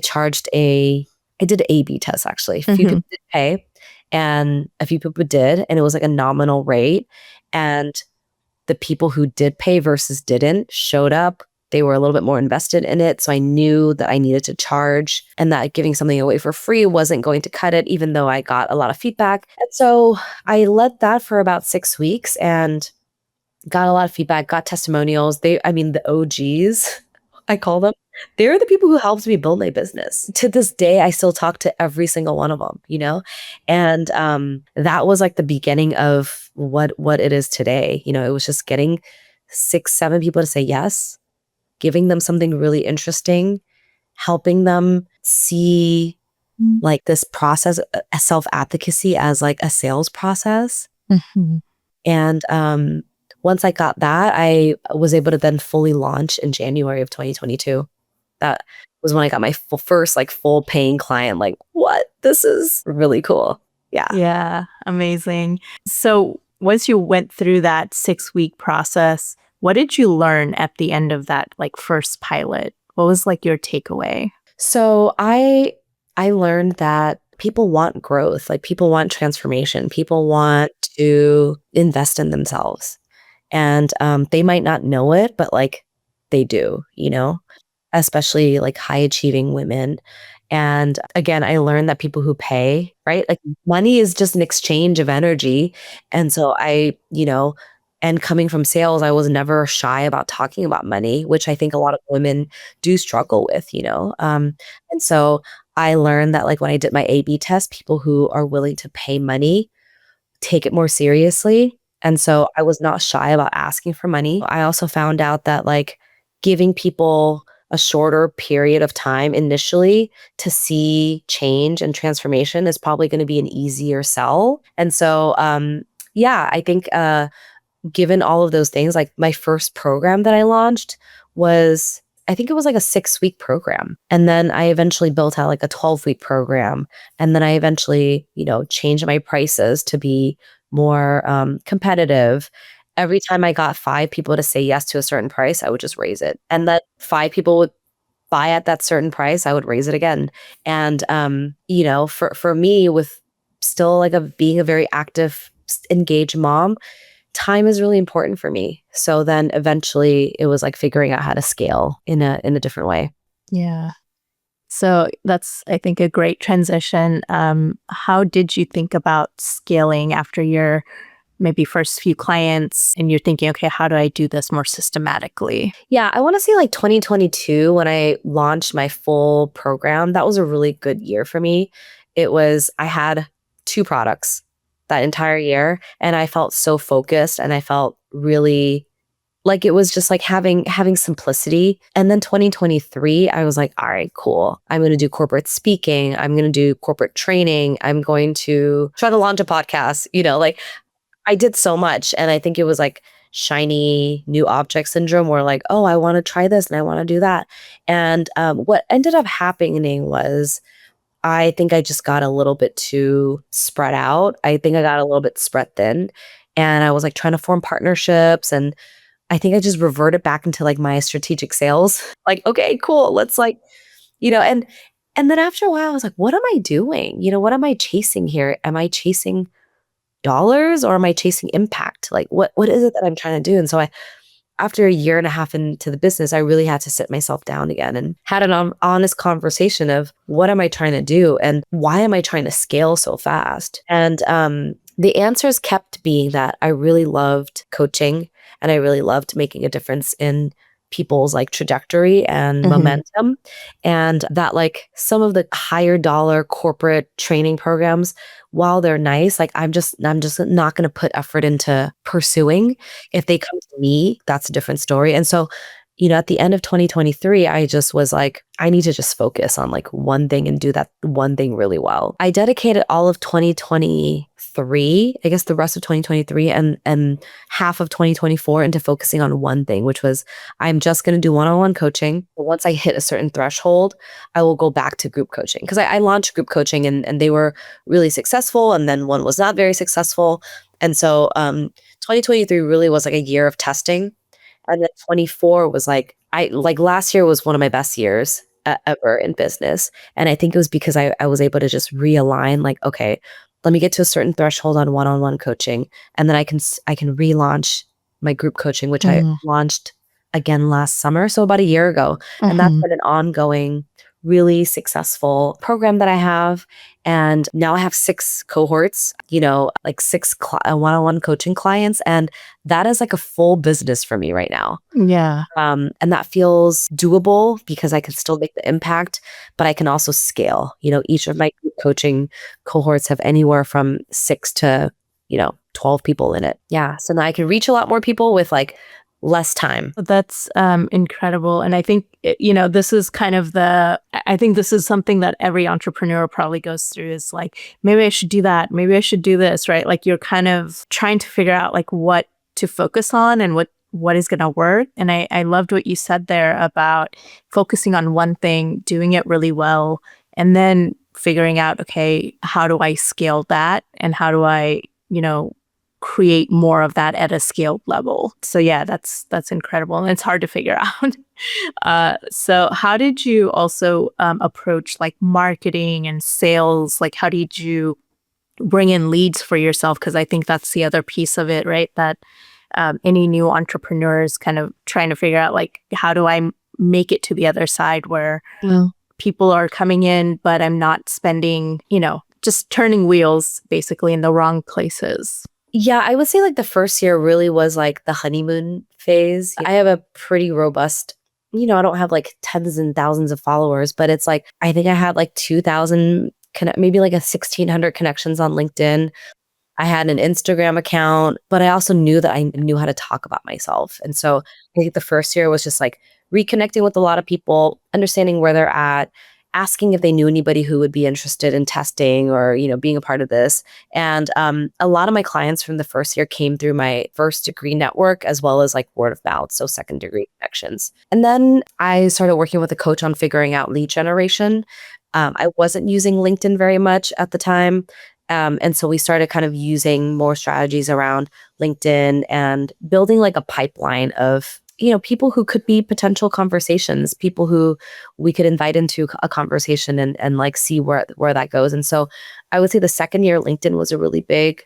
did an A/B test actually. A few people did pay and a few people did, and it was like a nominal rate. And the people who did pay versus didn't showed up. They were a little bit more invested in it. So I knew that I needed to charge and that giving something away for free wasn't going to cut it, even though I got a lot of feedback. And so I led that for about 6 weeks and got a lot of feedback, got testimonials. The OGs, I call them. They're the people who helped me build my business. To this day, I still talk to every single one of them, And that was like the beginning of what it is today. It was just getting 6, 7 people to say yes, giving them something really interesting, helping them see like this process, self-advocacy as like a sales process. And once I got that, I was able to then fully launch in January of 2022. That was when I got my first like full paying client. Like, what? This is really cool. Yeah. Yeah. Amazing. So once you went through that 6-week process, what did you learn at the end of that like first pilot? What was like your takeaway? So I learned that people want growth, like people want transformation. People want to invest in themselves. And they might not know it, but like they do, especially like high achieving women. And again, I learned that people who pay, right? Like money is just an exchange of energy. And so and coming from sales, I was never shy about talking about money, which I think a lot of women do struggle with, And so I learned that like when I did my A/B test, people who are willing to pay money take it more seriously. And so I was not shy about asking for money. I also found out that like giving people a shorter period of time initially to see change and transformation is probably going to be an easier sell. And so, I think given all of those things, like my first program that I launched was, I think it was like a 6-week program. And then I eventually built out like a 12-week program. And then I eventually, changed my prices to be more competitive. Every time I got 5 people to say yes to a certain price, I would just raise it. And that 5 people would buy at that certain price, I would raise it again. And, for me, with still like being a very active, engaged mom, time is really important for me. So then eventually it was like figuring out how to scale in a different way. Yeah. So that's, I think, a great transition. How did you think about scaling after your maybe first few clients and you're thinking, okay, how do I do this more systematically? Yeah, I want to say like 2022 when I launched my full program, that was a really good year for me. I had 2 products that entire year and I felt so focused and I felt really like it was just like having simplicity. And then 2023, I was like, all right, cool. I'm going to do corporate speaking. I'm going to do corporate training. I'm going to try to launch a podcast, like I did so much. And I think it was like shiny new object syndrome where like, oh, I want to try this and I want to do that. And what ended up happening was I think I just got a little bit too spread out. I think I got a little bit spread thin and I was like trying to form partnerships and I think I just reverted back into like my strategic sales. Like, okay, cool. Let's like, and then after a while I was like, what am I doing? What am I chasing here? Am I chasing dollars or am I chasing impact? Like what is it that I'm trying to do? And so after a year and a half into the business, I really had to sit myself down again and had an honest conversation of what am I trying to do and why am I trying to scale so fast? And the answers kept being that I really loved coaching and I really loved making a difference in people's like trajectory and momentum, and that like some of the higher dollar corporate training programs, while they're nice, like I'm just not going to put effort into pursuing. If they come to me, that's a different story. And so, at the end of 2023, I just was like, I need to just focus on like one thing and do that one thing really well. I dedicated all of 2023, I guess the rest of 2023 and half of 2024 into focusing on one thing, which was I'm just going to do one-on-one coaching. But once I hit a certain threshold, I will go back to group coaching, because I launched group coaching and they were really successful. And then one was not very successful. And so 2023 really was like a year of testing. And then 24 was like, last year was one of my best years ever in business. And I think it was because I was able to just realign, like, okay, let me get to a certain threshold on one-on-one coaching. And then I can relaunch my group coaching, which I launched again last summer. So about a year ago. And that's been an ongoing, really successful program that I have. And now I have 6 cohorts, like 6 one-on-one coaching clients. And that is like a full business for me right now. Yeah. And that feels doable because I can still make the impact, but I can also scale. Each of my group coaching cohorts have anywhere from 6 to, 12 people in it. Yeah. So now I can reach a lot more people with like less time. That's incredible. And I think, this is kind of I think this is something that every entrepreneur probably goes through, is like, maybe I should do that. Maybe I should do this, right? Like you're kind of trying to figure out like what to focus on and what is going to work. And I loved what you said there about focusing on one thing, doing it really well, and then figuring out, okay, how do I scale that? And how do I, create more of that at a scaled level? So yeah, that's incredible. And it's hard to figure out. So how did you also approach like marketing and sales? Like how did you bring in leads for yourself? Because I think that's the other piece of it, right? That any new entrepreneurs kind of trying to figure out like, how do I make it to the other side where people are coming in, but I'm not spending, just turning wheels basically in the wrong places. Yeah, I would say like the first year really was like the honeymoon phase. I have a pretty robust, I don't have like tens and thousands of followers, but it's like, I think I had like 2,000, maybe like 1,600 connections on LinkedIn. I had an Instagram account, but I also knew that I knew how to talk about myself. And so I think the first year was just like reconnecting with a lot of people, understanding where they're at, asking if they knew anybody who would be interested in testing or, being a part of this. And a lot of my clients from the first year came through my first degree network, as well as like word of mouth, so second degree connections. And then I started working with a coach on figuring out lead generation. I wasn't using LinkedIn very much at the time. And so we started kind of using more strategies around LinkedIn and building like a pipeline of people who could be potential conversations, people who we could invite into a conversation and like see where that goes. And so I would say the second year, LinkedIn was a really big,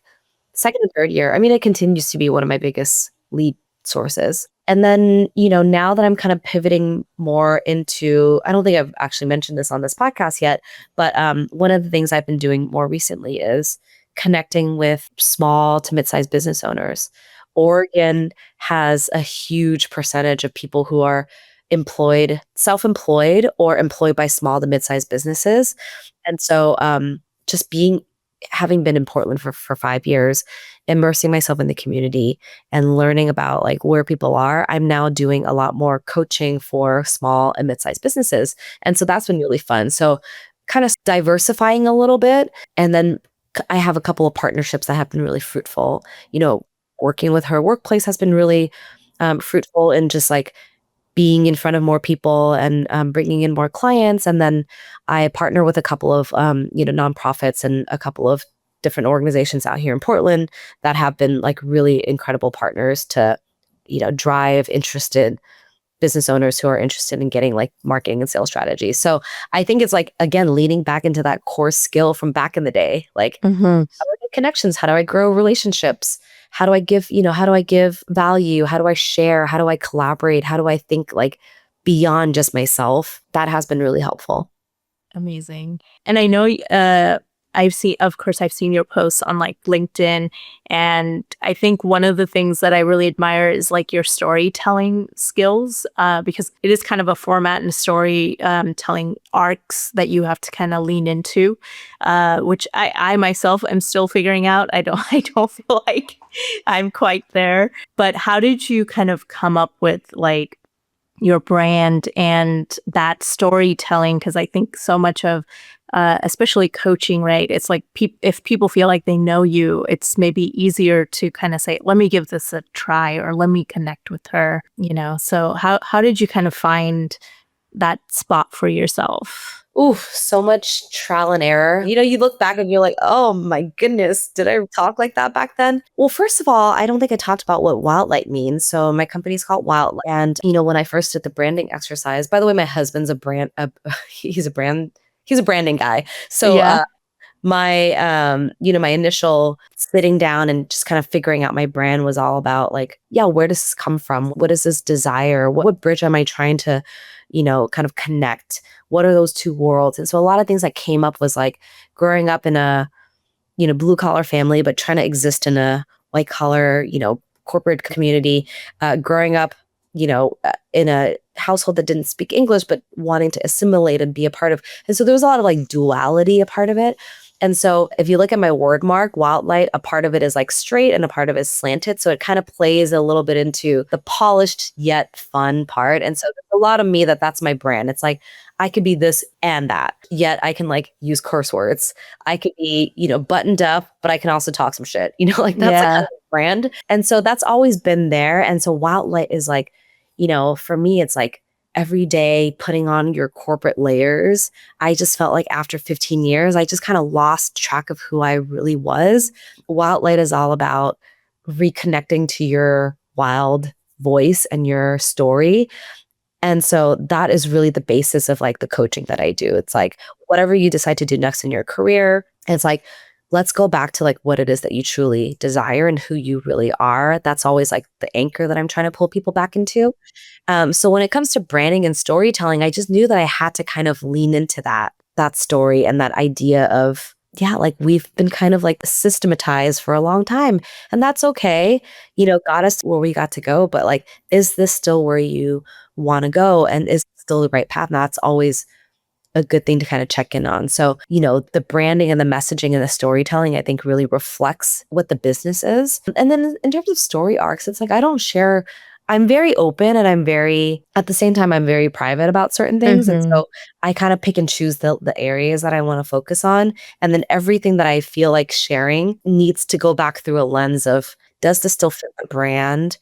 second and third year. I mean, it continues to be one of my biggest lead sources. And then, now that I'm kind of pivoting more into, I don't think I've actually mentioned this on this podcast yet, but one of the things I've been doing more recently is connecting with small to mid-sized business owners. Oregon has a huge percentage of people who are self-employed or employed by small to mid-sized businesses. And so just having been in Portland for 5 years, immersing myself in the community and learning about like where people are, I'm now doing a lot more coaching for small and mid-sized businesses. And so that's been really fun. So kind of diversifying a little bit. And then I have a couple of partnerships that have been really fruitful. Working with her workplace has been really fruitful in just like being in front of more people and bringing in more clients. And then I partner with a couple of, nonprofits and a couple of different organizations out here in Portland that have been like really incredible partners to, drive interested business owners who are interested in getting like marketing and sales strategies. So I think it's like, again, leaning back into that core skill from back in the day, like how do I get connections? How do I grow relationships? How do I give value? How do I share? How do I collaborate? How do I think like beyond just myself? That has been really helpful. Amazing. And I know I've seen your posts on like LinkedIn. And I think one of the things that I really admire is like your storytelling skills, because it is kind of a format and story telling arcs that you have to kind of lean into, which I myself am still figuring out. I don't I don't feel like I'm quite there. But how did you kind of come up with like your brand and that storytelling? Because I think so much of especially coaching, right? It's like if people feel like they know you, it's maybe easier to kind of say, let me give this a try or let me connect with her, So how did you kind of find that spot for yourself? Oof, so much trial and error. You look back and you're like, oh my goodness, did I talk like that back then? Well, first of all, I don't think I talked about what WildLight means. So my company's called WildLight. And, when I first did the branding exercise, by the way, my husband's he's a branding guy. So Yeah. my initial sitting down and just kind of figuring out my brand was all about like, yeah, where does this come from? What is this desire? What bridge am I trying to, kind of connect? What are those two worlds? And so a lot of things that came up was like growing up in a, blue collar family, but trying to exist in a white collar, corporate community, growing up, in a household that didn't speak English, but wanting to assimilate and be a part of. And so there was a lot of like duality a part of it. And so if you look at my word mark, WildLight, a part of it is like straight and a part of it is slanted. So it kind of plays a little bit into the polished yet fun part. And so there's a lot of me that's my brand. It's like, I could be this and that, yet I can like use curse words. I could be, buttoned up, but I can also talk some shit, like that's like kind of a brand. And so that's always been there. And so WildLight is like, for me, it's like every day putting on your corporate layers. I just felt like after 15 years, I just kind of lost track of who I really was. WildLight is all about reconnecting to your wild voice and your story. And so that is really the basis of like the coaching that I do. It's like whatever you decide to do next in your career, it's like, let's go back to like what it is that you truly desire and who you really are. That's always like the anchor that I'm trying to pull people back into. So when it comes to branding and storytelling, I just knew that I had to kind of lean into that story and that idea of, yeah, like we've been kind of like systematized for a long time, and that's okay. Got us where we got to go, but like, is this still where you want to go? And is it still the right path? And that's always a good thing to kind of check in on. So, the branding and the messaging and the storytelling, I think really reflects what the business is. And then in terms of story arcs, it's like, I'm very open and at the same time, I'm very private about certain things. And so I kind of pick and choose the areas that I want to focus on. And then everything that I feel like sharing needs to go back through a lens of, does this still fit the brand?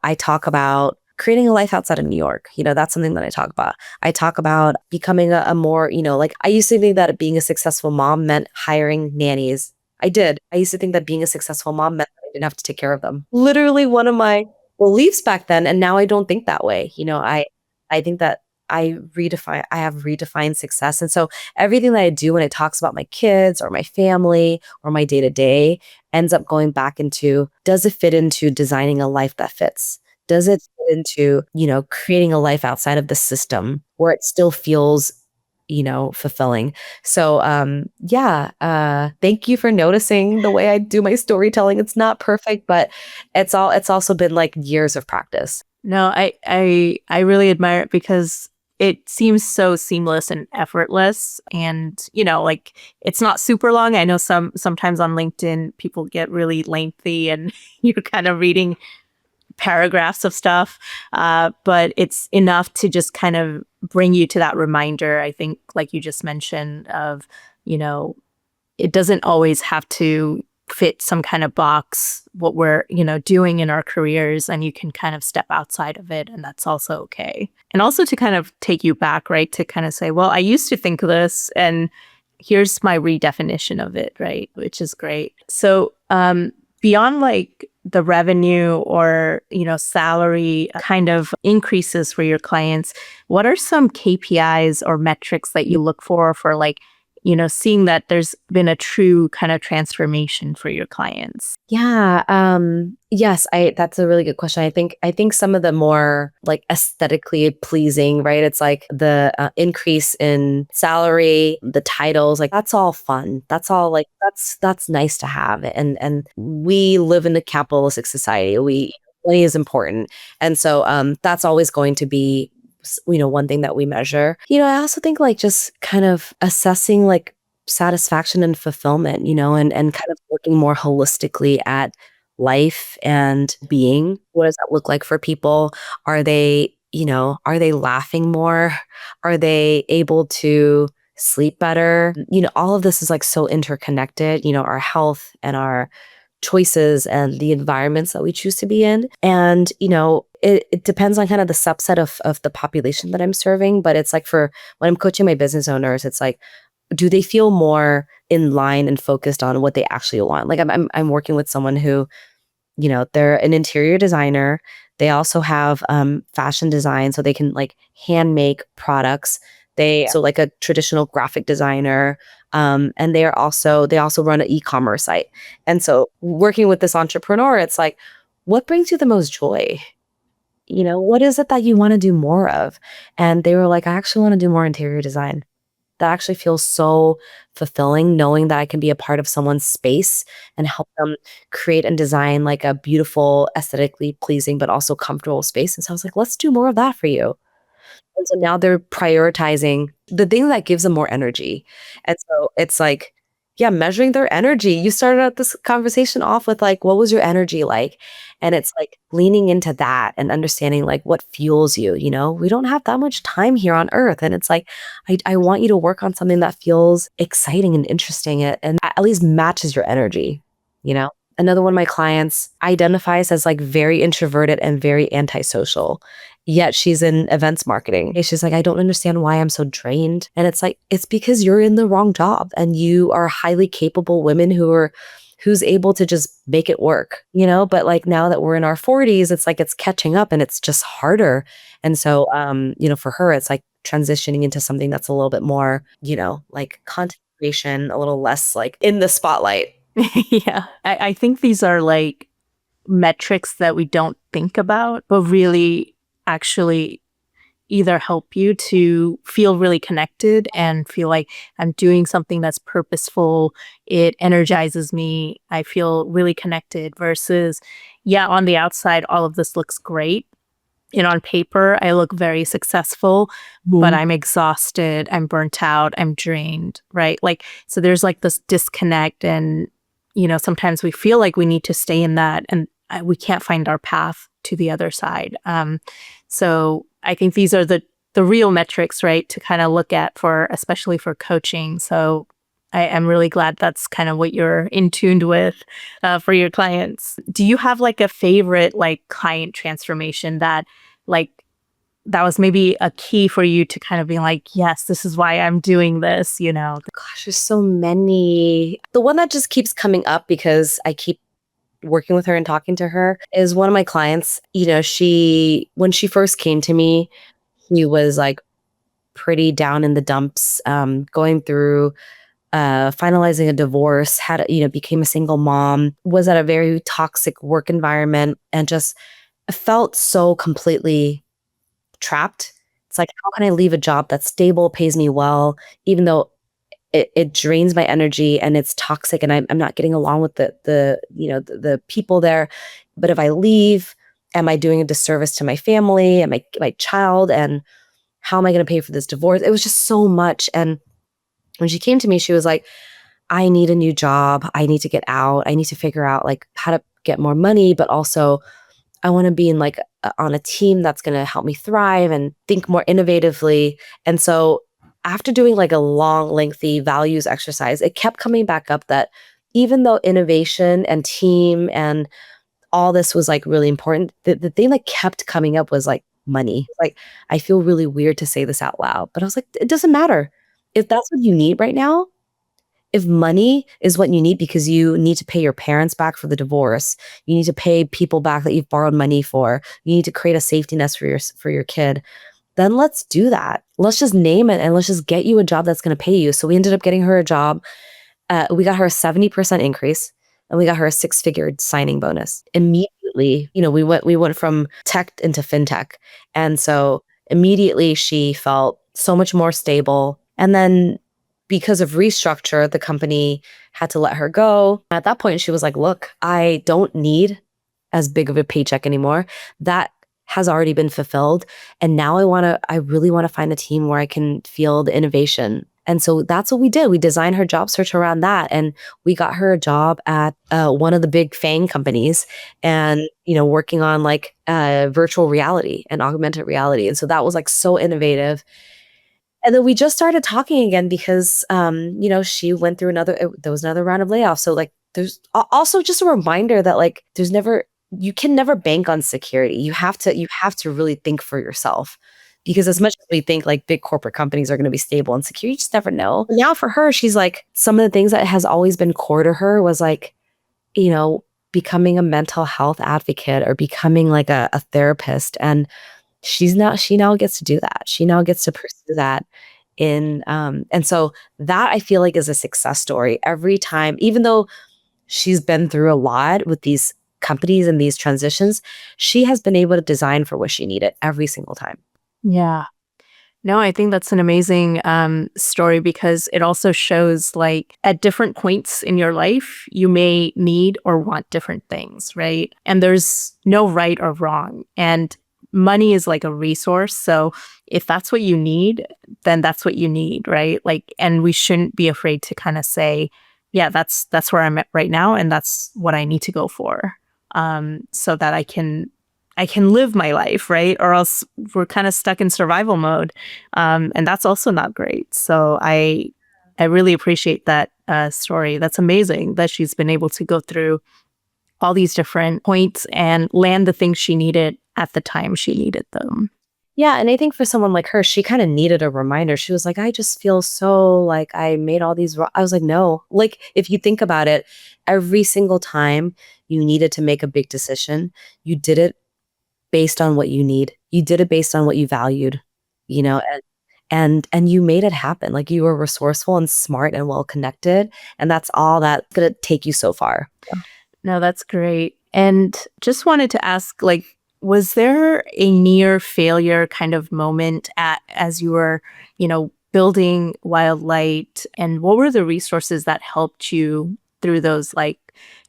I talk about creating a life outside of New York. That's something that I talk about. I talk about becoming a more, like I used to think that being a successful mom meant hiring nannies. I did. I used to think that being a successful mom meant that I didn't have to take care of them. Literally one of my beliefs back then. And now I don't think that way. I think that I have redefined success. And so everything that I do when it talks about my kids or my family or my day to day ends up going back into, does it fit into designing a life that fits? Does it fit into, creating a life outside of the system where it still feels, fulfilling? So, thank you for noticing the way I do my storytelling. It's not perfect, but it's also been like years of practice. No, I really admire it because it seems so seamless and effortless, and like it's not super long. I know sometimes on LinkedIn people get really lengthy and you're kind of reading paragraphs of stuff, but it's enough to just kind of bring you to that reminder. I think, like you just mentioned, of it doesn't always have to fit some kind of box what we're doing in our careers, and you can kind of step outside of it, and that's also okay. And also to kind of take you back, right, to kind of say, well, I used to think this and here's my redefinition of it, right, which is great. So beyond like the revenue or salary kind of increases for your clients, what are some KPIs or metrics that you look for like seeing that there's been a true kind of transformation for your clients? Yeah. Yes, that's a really good question. I think some of the more like aesthetically pleasing, right? It's like the increase in salary, the titles, like that's all fun. That's all like that's nice to have. And we live in a capitalistic society. Money is important. And so that's always going to be one thing that we measure. I also think like just kind of assessing like satisfaction and fulfillment, and kind of looking more holistically at life and being. What does that look like for people? Are they laughing more? Are they able to sleep better? All of this is like so interconnected, our health and our choices and the environments that we choose to be in. And, it depends on kind of the subset of the population that I'm serving. But it's like for when I'm coaching my business owners, it's like, do they feel more in line and focused on what they actually want? Like I'm working with someone who, they're an interior designer. They also have fashion design, so they can like hand make products. So like a traditional graphic designer, and they also run an e-commerce site. And so working with this entrepreneur, it's like, what brings you the most joy? What is it that you want to do more of? And they were like, I actually want to do more interior design. That actually feels so fulfilling, knowing that I can be a part of someone's space and help them create and design like a beautiful, aesthetically pleasing, but also comfortable space. And so I was like, let's do more of that for you. And so now they're prioritizing the thing that gives them more energy. And so it's like, yeah, measuring their energy. You started out this conversation off with like, what was your energy like? And it's like leaning into that and understanding like what fuels you. We don't have that much time here on earth. And it's like, I want you to work on something that feels exciting and interesting and at least matches your energy, you know? Another one of my clients identifies as like very introverted and very antisocial, yet she's in events marketing. And she's like, I don't understand why I'm so drained. And it's like, it's because you're in the wrong job and you are highly capable women who's able to just make it work, but like now that we're in our 40s, it's like it's catching up and it's just harder. And so for her, it's like transitioning into something that's a little bit more, like content creation, a little less like in the spotlight. Yeah. I think these are like metrics that we don't think about, but really actually either help you to feel really connected and feel like I'm doing something that's purposeful. It energizes me. I feel really connected versus, yeah, on the outside, all of this looks great. And on paper, I look very successful, but I'm exhausted. I'm burnt out. I'm drained, right? Like, so there's like this disconnect and, sometimes we feel like we need to stay in that and we can't find our path to the other side. So I think these are the real metrics, right, to kind of look at especially for coaching. So I am really glad that's kind of what you're in tuned with for your clients. Do you have like a favorite like client transformation that was maybe a key for you to kind of be like, yes, this is why I'm doing this, Gosh, there's so many. The one that just keeps coming up because I keep working with her and talking to her is one of my clients. When she first came to me, she was like pretty down in the dumps, going through finalizing a divorce, became a single mom, was at a very toxic work environment and just felt so completely trapped. It's like, how can I leave a job that's stable, pays me well, even though it drains my energy and it's toxic and I'm not getting along with the people there. But if I leave, am I doing a disservice to my family and my child? And how am I going to pay for this divorce? It was just so much. And when she came to me, she was like, I need a new job. I need to get out. I need to figure out like how to get more money, but also I want to be in like on a team that's going to help me thrive and think more innovatively. And so after doing like a long, lengthy values exercise, it kept coming back up that even though innovation and team and all this was like really important, the thing that kept coming up was like money. Like, I feel really weird to say this out loud, but I was like, it doesn't matter. If that's what you need right now, if money is what you need because you need to pay your parents back for the divorce, you need to pay people back that you've borrowed money for, you need to create a safety nest for your kid, then let's do that. Let's just name it and let's just get you a job that's going to pay you. So we ended up getting her a job. We got her a 70% increase and we got her a 6-figure signing bonus. Immediately, we went from tech into fintech. And so immediately she felt so much more stable. And then because of restructure, the company had to let her go. At that point, she was like, look, I don't need as big of a paycheck anymore. That has already been fulfilled. And now I really want to find a team where I can feel the innovation. And so that's what we did. We designed her job search around that. And we got her a job at one of the big FANG companies and, working on like virtual reality and augmented reality. And so that was like so innovative. And then we just started talking again because, she went through there was another round of layoffs. So like, there's also just a reminder that like, you can never bank on security. You have to really think for yourself because as much as we think like big corporate companies are going to be stable and secure, you just never know. Now for her, she's like, some of the things that has always been core to her was like, becoming a mental health advocate or becoming like a therapist. And she now gets to do that. She now gets to pursue that and so that I feel like is a success story every time, even though she's been through a lot with these companies and these transitions, she has been able to design for what she needed every single time. Yeah. No, I think that's an amazing story because it also shows like at different points in your life, you may need or want different things, right? And there's no right or wrong. And money is like a resource. So if that's what you need, then that's what you need, right? Like, and we shouldn't be afraid to kind of say, yeah, that's where I'm at right now. And that's what I need to go for. So that I can live my life, right? Or else we're kind of stuck in survival mode. And that's also not great. So I really appreciate that story. That's amazing that she's been able to go through all these different points and land the things she needed at the time she needed them. Yeah. And I think for someone like her, she kind of needed a reminder. She was like, I just feel so like I made all these. I was like, no, like if you think about it, every single time you needed to make a big decision, you did it based on what you need. You did it based on what you valued, and you made it happen. Like you were resourceful and smart and well connected. And that's all that's going to take you so far. No, that's great. And just wanted to ask, like, was there a near failure kind of moment as you were, building WildLight? And what were the resources that helped you through those like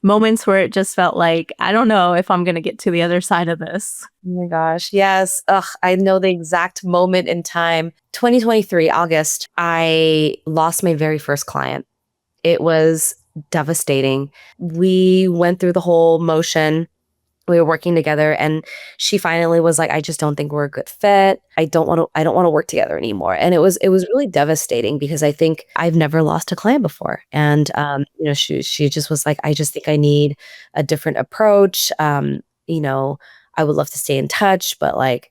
moments where it just felt like, I don't know if I'm going to get to the other side of this? Oh my gosh. Yes. Ugh, I know the exact moment in time. 2023, August, I lost my very first client. It was devastating. We went through the whole motion. We were working together and she finally was like, I just don't think we're a good fit. I don't want to work together anymore. And it was really devastating because I think I've never lost a client before. And, she just was like, I just think I need a different approach. I would love to stay in touch, but like,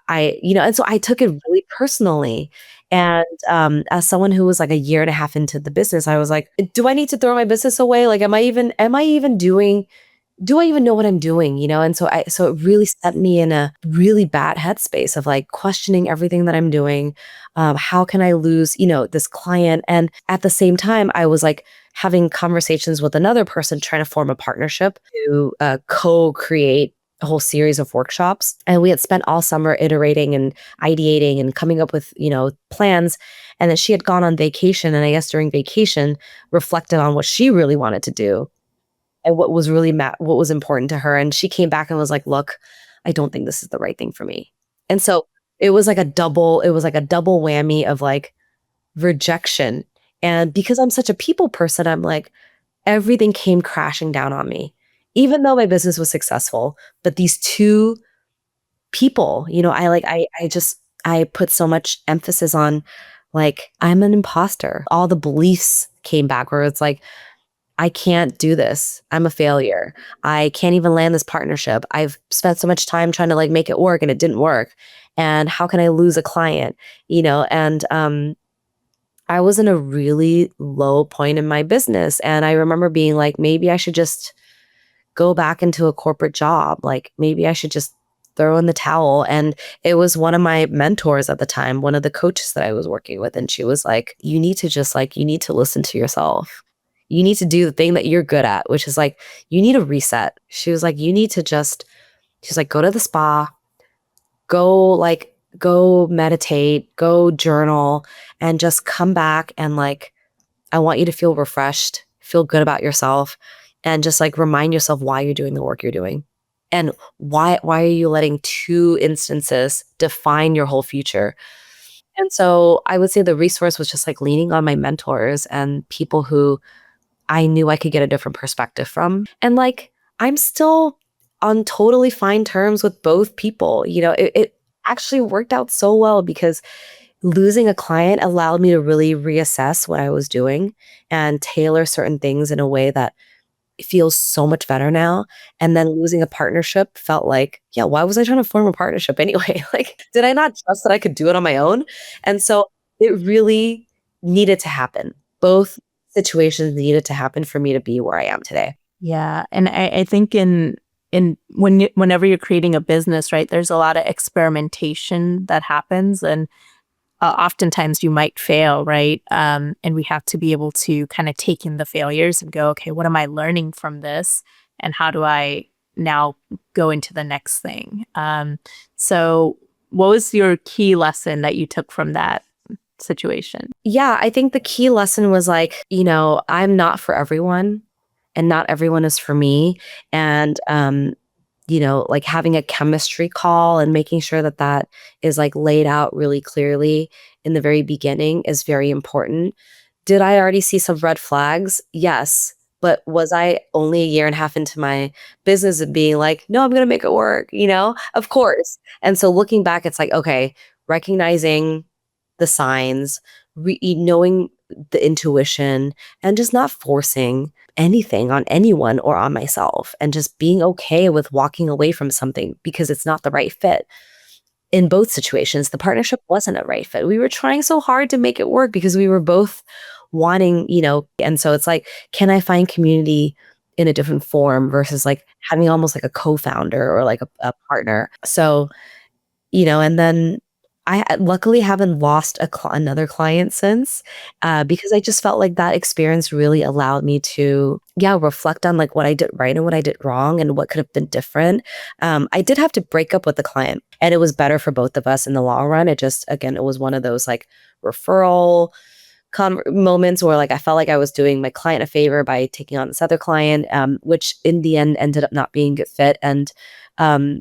and so I took it really personally. And as someone who was like a year and a half into the business, I was like, do I need to throw my business away? Like, do I even know what I'm doing? And so it really set me in a really bad headspace of like questioning everything that I'm doing. How can I lose, this client? And at the same time, I was like having conversations with another person trying to form a partnership to co-create a whole series of workshops. And we had spent all summer iterating and ideating and coming up with, plans. And then she had gone on vacation. And I guess during vacation, reflected on what she really wanted to do and what was really what was important to her. And she came back and was like, look, I don't think this is the right thing for me. And so it was like a double whammy of like rejection. And because I'm such a people person, I'm like, everything came crashing down on me, even though my business was successful. But these two people, I put so much emphasis on like, I'm an imposter. All the beliefs came back where it's like, I can't do this. I'm a failure. I can't even land this partnership. I've spent so much time trying to like make it work and it didn't work. And how can I lose a client? And I was in a really low point in my business. And I remember being like, maybe I should just go back into a corporate job. Like maybe I should just throw in the towel. And it was one of my mentors at the time, one of the coaches that I was working with. And she was like, you need to just like, you need to listen to yourself. You need to do the thing that you're good at, which is like, you need a reset. She was like, you need to just, she's like, go to the spa, go meditate, go journal, and just come back. And like, I want you to feel refreshed, feel good about yourself, and just like remind yourself why you're doing the work you're doing. And why are you letting two instances define your whole future? And so I would say the resource was just like leaning on my mentors and people who I knew I could get a different perspective from. And like, I'm still on totally fine terms with both people. You know, it actually worked out so well because losing a client allowed me to really reassess what I was doing and tailor certain things in a way that feels so much better now. And then losing a partnership felt like, yeah, why was I trying to form a partnership anyway? Like, did I not trust that I could do it on my own? And so it really needed to happen. Both situations needed to happen for me to be where I am today. Yeah. And I think whenever you're creating a business, right, there's a lot of experimentation that happens, and oftentimes you might fail, right? And we have to be able to kind of take in the failures and go, okay, what am I learning from this? And how do I now go into the next thing? So what was your key lesson that you took from that situation? Yeah, I think the key lesson was like, you know, I'm not for everyone and not everyone is for me. And, you know, like having a chemistry call and making sure that that is like laid out really clearly in the very beginning is very important. Did I already see some red flags? Yes. But was I only a year and a half into my business of being like, no, I'm going to make it work, you know? Of course. And so looking back, it's like, okay, recognizing the signs, knowing the intuition, and just not forcing anything on anyone or on myself, and just being okay with walking away from something because it's not the right fit. In both situations, the partnership wasn't a right fit. We were trying so hard to make it work because we were both wanting, you know, and so it's like, can I find community in a different form versus like having almost like a co-founder or like a partner? So, you know, and then I luckily haven't lost another client since, because I just felt like that experience really allowed me to, yeah, reflect on like what I did right and what I did wrong and what could have been different. I did have to break up with the client, and it was better for both of us in the long run. It just, again, it was one of those like referral moments where like I felt like I was doing my client a favor by taking on this other client, which in the end ended up not being a good fit. And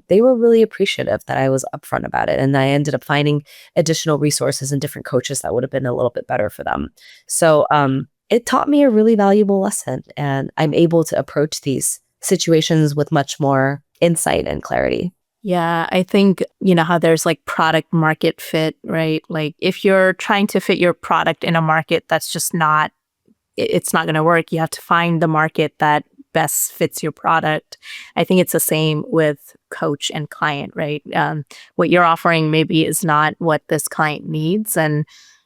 they were really appreciative that I was upfront about it. And I ended up finding additional resources and different coaches that would have been a little bit better for them. So it taught me a really valuable lesson. And I'm able to approach these situations with much more insight and clarity. Yeah, I think, you know, how there's like product market fit, right? Like if you're trying to fit your product in a market that's just not, it's not going to work. You have to find the market that best fits your product. I think it's the same with coach and client, right? What you're offering maybe is not what this client needs, and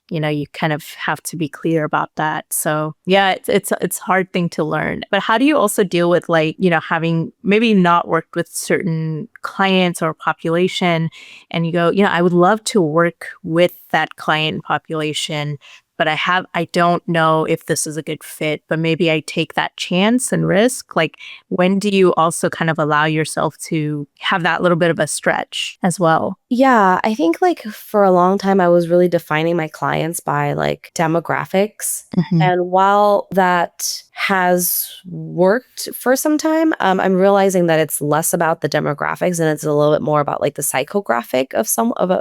you know, you kind of have to be clear about that. So yeah, it's a hard thing to learn. But how do you also deal with like, you know, having maybe not worked with certain clients or population, and you go, you know, I would love to work with that client population, but I don't know if this is a good fit, but maybe I take that chance and risk. Like, when do you also kind of allow yourself to have that little bit of a stretch as well? Yeah, I think like for a long time, I was really defining my clients by like demographics. Mhm. And while that has worked for some time, I'm realizing that it's less about the demographics and it's a little bit more about like the psychographic of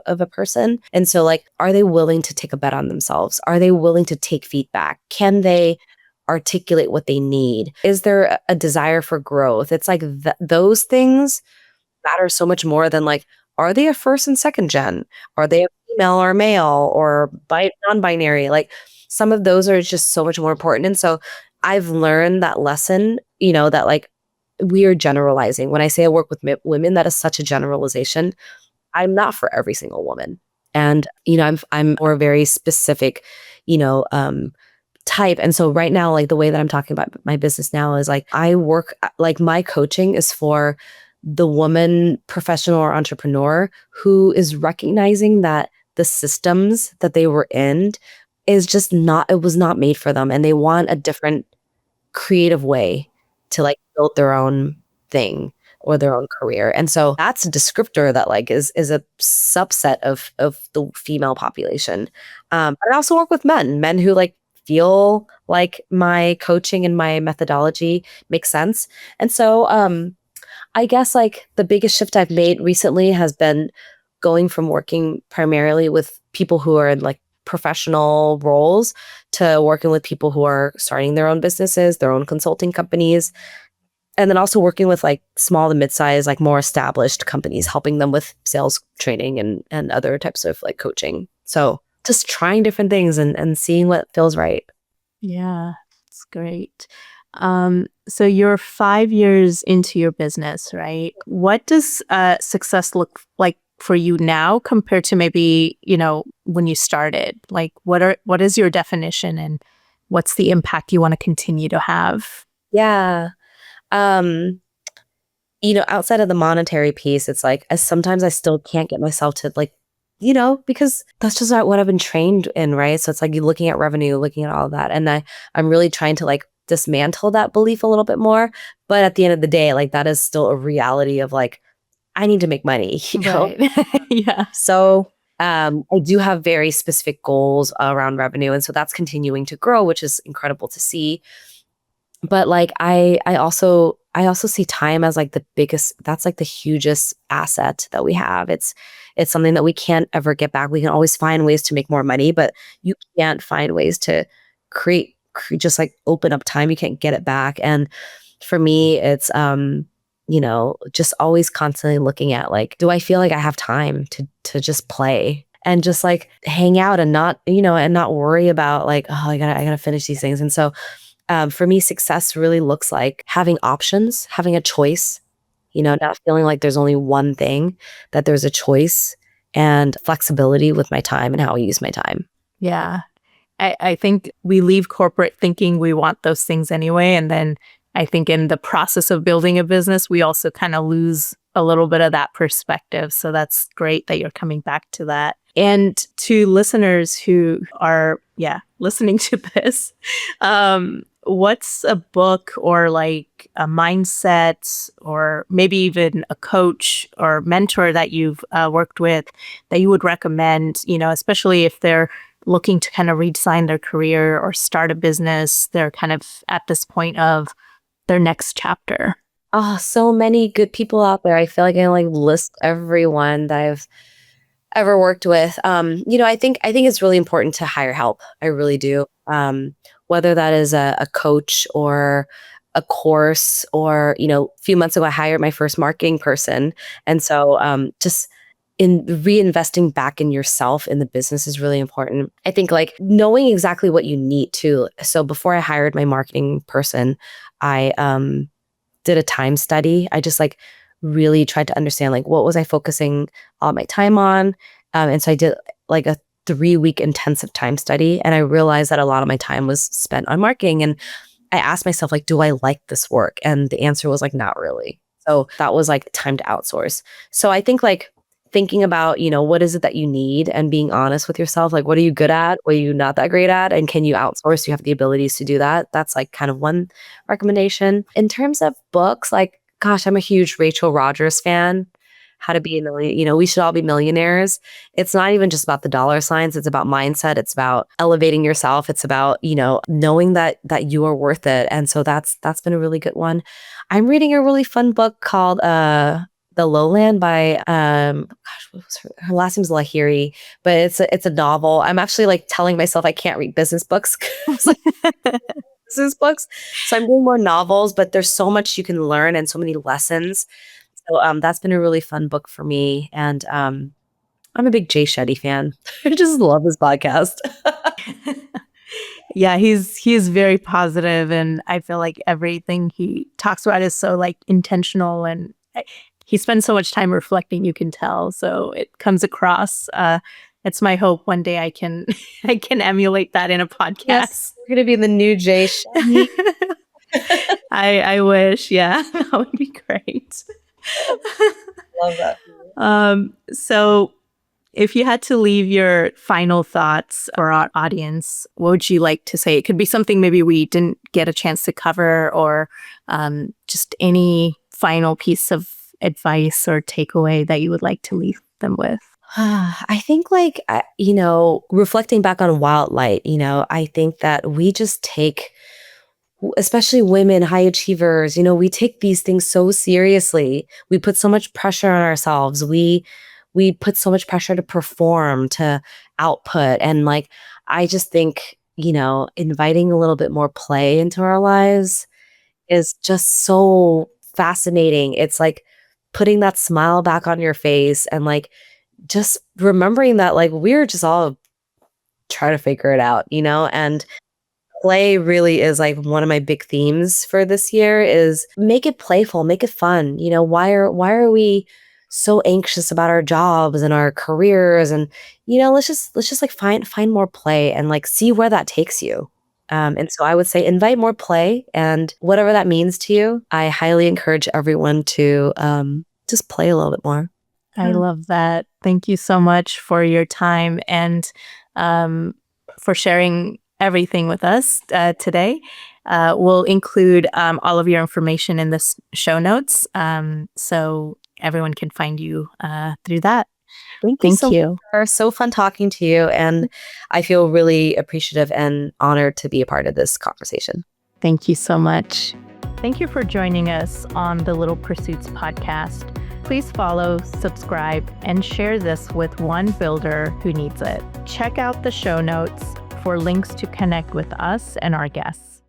of a person. And so like, are they willing to take a bet on themselves? Are they willing to take feedback? Can they articulate what they need? Is there a desire for growth? It's like those things matter so much more than like, are they a first and second gen? Are they a female or male or non-binary? Like some of those are just so much more important. And so I've learned that lesson, you know, that like we are generalizing. When I say I work with women, that is such a generalization. I'm not for every single woman. And, you know, I'm more very specific, you know, type. And so right now, like the way that I'm talking about my business now is like I work, like my coaching is for the woman professional or entrepreneur who is recognizing that the systems that they were in is just not, it was not made for them. And they want a different creative way to like build their own thing or their own career. And so that's a descriptor that like is a subset of the female population. But I also work with men who like feel like my coaching and my methodology makes sense. And so I guess like the biggest shift I've made recently has been going from working primarily with people who are in like professional roles to working with people who are starting their own businesses, their own consulting companies, and then also working with like small to mid-sized, like more established companies, helping them with sales training and other types of like coaching. So just trying different things and seeing what feels right. Yeah, it's great. So you're 5 years into your business, right? What does success look like for you now compared to maybe, when you started? Like what is your definition and what's the impact you want to continue to have? Yeah. Outside of the monetary piece, it's like sometimes I still can't get myself to like, because that's just not what I've been trained in, right? So it's like you're looking at revenue, looking at all of that. And I'm really trying to like dismantle that belief a little bit more. But at the end of the day, like that is still a reality of like, I need to make money, Right. Yeah. So I do have very specific goals around revenue. And so that's continuing to grow, which is incredible to see. But like I also see time as like the biggest, that's like the hugest asset that we have. It's something that we can't ever get back. We can always find ways to make more money, but you can't find ways to just like open up time. You can't get it back. And for me, it's just always constantly looking at like, do I feel like I have time to just play and just like hang out and not, and not worry about like, oh, I gotta finish these things. And so for me, success really looks like having options, having a choice, not feeling like there's only one thing, that there's a choice and flexibility with my time and how I use my time. Yeah. I think we leave corporate thinking we want those things anyway. And then I think in the process of building a business, we also kind of lose a little bit of that perspective. So that's great that you're coming back to that. And to listeners who are, listening to this, what's a book or like a mindset or maybe even a coach or mentor that you've worked with that you would recommend, especially if they're looking to kind of redesign their career or start a business, they're kind of at this point of their next chapter? Oh, so many good people out there. I feel like I can like list everyone that I've ever worked with. I think it's really important to hire help. I really do. Whether that is a coach or a course or, a few months ago, I hired my first marketing person. And so just in reinvesting back in yourself in the business is really important. I think like knowing exactly what you need too. So before I hired my marketing person, I did a time study. I just like really tried to understand like what was I focusing all my time on. And so I did like a 3-week intensive time study. And I realized that a lot of my time was spent on marketing. And I asked myself, like, do I like this work? And the answer was like, not really. So that was like time to outsource. So I think like thinking about, what is it that you need and being honest with yourself, like, what are you good at? What are you not that great at? And can you outsource? Do you have the abilities to do that? That's like kind of one recommendation. In terms of books, like, gosh, I'm a huge Rachel Rogers fan. How to Be a Million, we should all be millionaires. It's not even just about the dollar signs. It's about mindset. It's about elevating yourself. It's about, knowing that you are worth it. And so that's been a really good one. I'm reading a really fun book called The Lowland by what was her last name's Lahiri, but it's a novel. I'm actually like telling myself I can't read business books. Business books. So I'm doing more novels, but there's so much you can learn and so many lessons. So that's been a really fun book for me. And I'm a big Jay Shetty fan. I just love his podcast. Yeah, he's very positive, and I feel like everything he talks about is so like intentional, and he spends so much time reflecting. You can tell, so it comes across. It's my hope one day I can emulate that in a podcast. Yes, we're gonna be the new Jay Shetty. I wish, yeah, that would be great. Love that. So if you had to leave your final thoughts for our audience, what would you like to say? It could be something maybe we didn't get a chance to cover, or just any final piece of advice or takeaway that you would like to leave them with. I think reflecting back on WildLight, I think that we just take, especially women, high achievers, we take these things so seriously. We put so much pressure on ourselves. We put so much pressure to perform, to output. And I just think, inviting a little bit more play into our lives is just so fascinating. It's like putting that smile back on your face and just remembering that we're just all trying to figure it out, and play really is one of my big themes for this year is make it playful, make it fun. Why are we so anxious about our jobs and our careers? And let's just find more play and see where that takes you. And so I would say invite more play, and whatever that means to you, I highly encourage everyone to just play a little bit more. I love that. Thank you so much for your time and for sharing everything with us today. We'll include all of your information in the show notes, so everyone can find you through that. Thank you. It was so fun talking to you, and I feel really appreciative and honored to be a part of this conversation. Thank you so much. Thank you for joining us on the Little Pursuits podcast. Please follow, subscribe, and share this with one builder who needs it. Check out the show notes for links to connect with us and our guests.